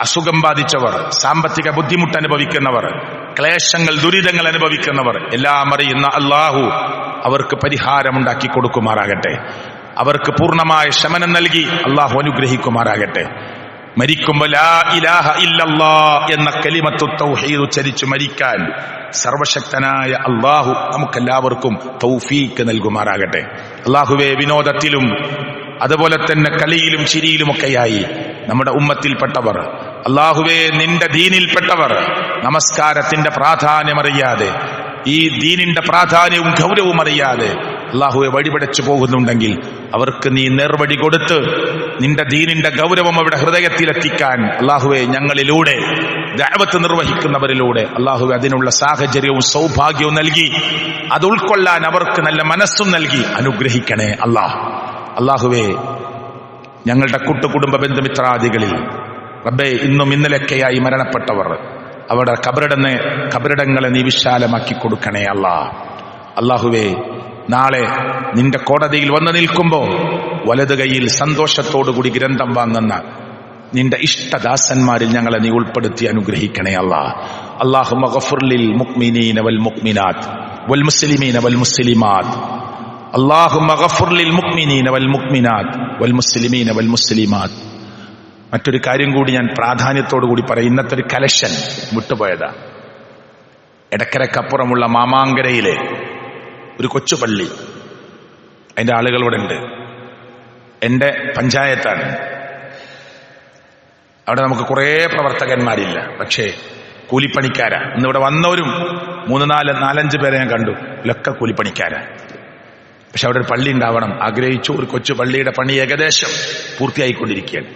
അസുഖം ബാധിച്ചവർ, സാമ്പത്തിക ബുദ്ധിമുട്ട് അനുഭവിക്കുന്നവർ, ക്ലേശങ്ങൾ, ദുരിതങ്ങൾ അനുഭവിക്കുന്നവർ എല്ലാം അറിയുന്ന അള്ളാഹു അവർക്ക് പരിഹാരമുണ്ടാക്കി കൊടുക്കുമാറാകട്ടെ. അവർക്ക് പൂർണ്ണമായ ശമനം നൽകി അള്ളാഹു അനുഗ്രഹിക്കുമാറാകട്ടെ. മരിക്കുമ്പോൾ ലാ ഇലാഹ ഇല്ലല്ലാഹ് എന്ന കലിമത്തു തൗഹീദ് ഉച്ചരിച്ചു മരിക്കാൻ സർവശക്തനായ അള്ളാഹു നമുക്കെല്ലാവർക്കും തൗഫീക്ക് നൽകുമാറാകട്ടെ. അള്ളാഹുവേ, വിനോദത്തിലും അതുപോലെ തന്നെ കളിയിലും ചിരിയിലുമൊക്കെയായി നമ്മുടെ ഉമ്മത്തിൽപ്പെട്ടവർ, അള്ളാഹുവേ നിന്റെ ദീനിൽപ്പെട്ടവർ നമസ്കാരത്തിന്റെ പ്രാധാന്യമറിയാതെ, ഈ ദീനിന്റെ പ്രാധാന്യവും ഗൗരവവും അറിയാതെ അള്ളാഹുവെ വഴിപടച്ചു പോകുന്നുണ്ടെങ്കിൽ അവർക്ക് നീ നേർവഴി കൊടുത്ത് നിന്റെ ദീനിന്റെ ഗൗരവം അവിടെ ഹൃദയത്തിലെത്തിക്കാൻ അള്ളാഹുവെ ഞങ്ങളിലൂടെ, ദഅവത്ത് നിർവഹിക്കുന്നവരിലൂടെ അള്ളാഹുവെ അതിനുള്ള സാഹചര്യവും സൗഭാഗ്യവും നൽകി അത് ഉൾക്കൊള്ളാൻ അവർക്ക് നല്ല മനസ്സും നൽകി അനുഗ്രഹിക്കണേ അള്ളാഹുവേ, ഞങ്ങളുടെ കുടുംബ ബന്ധുമിത്രാദികളിൽ റബ്ബേ ഇന്നും ഇന്നലെയൊക്കെയായി മരണപ്പെട്ടവർ, അവിടെ കബറിടങ്ങളെ നീ വിശാലമാക്കി കൊടുക്കണേ അള്ളാഹുവേ, നാളെ നിന്റെ കോടതിയിൽ വന്നു നിൽക്കുമ്പോ വലതു കൈയിൽ സന്തോഷത്തോടുകൂടി ഗ്രന്ഥം വാങ്ങുന്ന നിന്റെ ഇഷ്ടദാസന്മാരിൽ ഞങ്ങളെ നീ ഉൾപ്പെടുത്തി അനുഗ്രഹിക്കണേ അല്ലാഹുമ്മ ഗഫിർ ലിൽ മുഅ്മിനീന വൽ മുഅ്മിനാത്ത് വൽ മുസ്ലിമീന വൽ മുസ്ലിമാത്ത്. അല്ലാഹുമ്മ ഗഫിർ ലിൽ മുഅ്മിനീന വൽ മുഅ്മിനാത്ത് വൽ മുസ്ലിമീന വൽ മുസ്ലിമാത്ത്. മറ്റൊരു കാര്യം കൂടി ഞാൻ പ്രാധാന്യത്തോടു കൂടി പറയും. ഇന്നത്തെ ഒരു കലക്ഷൻ വിട്ടുപോയതാ. എടക്കരക്കപ്പുറമുള്ള മാമാങ്കരയിലെ ഒരു കൊച്ചു പള്ളി, അതിന്റെ ആളുകൾ ഇവിടെ ഉണ്ട്. എന്റെ പഞ്ചായത്താണ്. അവിടെ നമുക്ക് കുറേ പ്രവർത്തകന്മാരില്ല, പക്ഷേ കൂലിപ്പണിക്കാരാ. ഇന്നിവിടെ വന്നവരും 3-4-5 പേരെ ഞാൻ കണ്ടു, ഇതൊക്കെ കൂലിപ്പണിക്കാരാ. പക്ഷെ അവിടെ ഒരു പള്ളി ഉണ്ടാവണം ആഗ്രഹിച്ചു. ഒരു കൊച്ചു പള്ളിയുടെ പണി ഏകദേശം പൂർത്തിയായിക്കൊണ്ടിരിക്കുകയാണ്.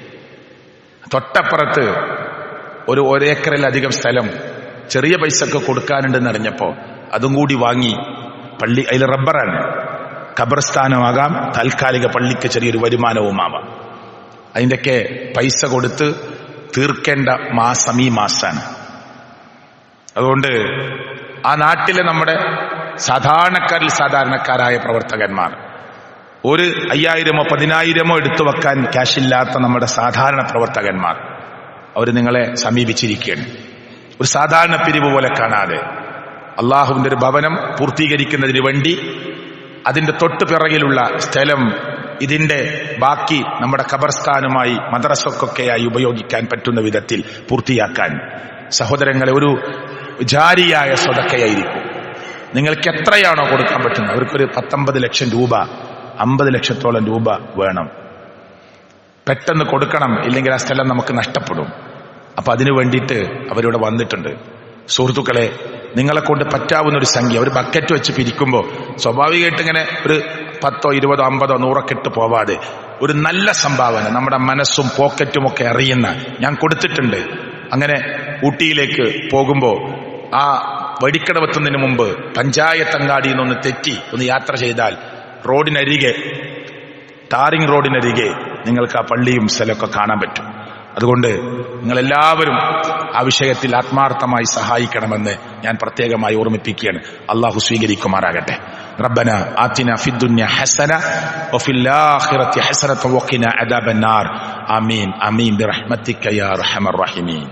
തൊട്ടപ്പുറത്ത് ഒരു ഏക്കറിലധികം സ്ഥലം ചെറിയ പൈസക്ക് കൊടുക്കാനുണ്ടെന്ന് അറിഞ്ഞപ്പോ അതും കൂടി വാങ്ങി പള്ളി, അതിൽ റബ്ബറാണ്, ഖബർസ്ഥാനമാകാം, താൽക്കാലിക പള്ളിക്ക് ചെറിയൊരു വരുമാനവുമാവാം. അതിൻ്റെയൊക്കെ പൈസ കൊടുത്ത് തീർക്കേണ്ട മാസം ഈ മാസാണ്. അതുകൊണ്ട് ആ നാട്ടിലെ നമ്മുടെ സാധാരണക്കാരായ പ്രവർത്തകന്മാർ ഒരു 5000-10,000 എടുത്തു വെക്കാൻ ക്യാഷില്ലാത്ത നമ്മുടെ സാധാരണ പ്രവർത്തകന്മാർ അവർ നിങ്ങളെ സമീപിച്ചിരിക്കുകയാണ്. ഒരു സാധാരണ പിരിവ് പോലെ കാണാതെ അള്ളാഹുവിന്റെ ഒരു ഭവനം പൂർത്തീകരിക്കുന്നതിന് വേണ്ടി അതിന്റെ തൊട്ടു പിറകിലുള്ള സ്ഥലം ഇതിന്റെ ബാക്കി നമ്മുടെ ഖബർസ്ഥാനുമായി മദ്രസക്കൊക്കെയായി ഉപയോഗിക്കാൻ പറ്റുന്ന വിധത്തിൽ പൂർത്തിയാക്കാൻ സഹോദരങ്ങളെ ഒരു ജാരിയായ സ്വതക്കയായിരിക്കും. നിങ്ങൾക്ക് എത്രയാണോ കൊടുക്കാൻ പറ്റുന്നത്, അവർക്കൊരു 19 ലക്ഷം രൂപ, 50 ലക്ഷത്തോളം രൂപ വേണം. പെട്ടെന്ന് കൊടുക്കണം, ഇല്ലെങ്കിൽ ആ സ്ഥലം നമുക്ക് നഷ്ടപ്പെടും. അപ്പൊ അതിനു വേണ്ടിയിട്ട് അവരിവിടെ വന്നിട്ടുണ്ട്. സുഹൃത്തുക്കളെ, നിങ്ങളെ കൊണ്ട് പറ്റാവുന്ന ഒരു സംഖ്യ, ഒരു ബക്കറ്റ് വെച്ച് പിരിക്കുമ്പോൾ സ്വാഭാവികമായിട്ട് ഇങ്ങനെ ഒരു 10, 20, 50, 100 ഇട്ട് പോവാതെ ഒരു നല്ല സംഭാവന നമ്മുടെ മനസ്സും പോക്കറ്റും ഒക്കെ അറിയുന്ന, ഞാൻ കൊടുത്തിട്ടുണ്ട്. അങ്ങനെ ഊട്ടിയിലേക്ക് പോകുമ്പോൾ ആ വഴിക്കടവെത്തുന്നതിന് മുമ്പ് പഞ്ചായത്ത് അങ്ങാടിയിൽ നിന്നൊന്ന് തെറ്റി ഒന്ന് യാത്ര ചെയ്താൽ റോഡിനരികെ, ടാറിംഗ് റോഡിനരികെ നിങ്ങൾക്ക് ആ പള്ളിയും സ്ഥലമൊക്കെ കാണാൻ പറ്റും. അതുകൊണ്ട് നിങ്ങളെല്ലാവരും ആ വിഷയത്തിൽ ആത്മാർത്ഥമായി സഹായിക്കണമെന്ന് ഞാൻ പ്രത്യേകമായി ഓർമ്മിപ്പിക്കുകയാണ്. അള്ളാഹു സ്വീകരിക്കുമാറാകട്ടെ. റബ്ബന ആതിന ഫിദ്ദുനിയ ഹസന വഫിൽ ആഖിറതി ഹസനത വഖിന അദാബന്നാർ. ആമീൻ ആമീൻ ബിറഹ്മതിക യാ അർഹമർ റഹീമീൻ.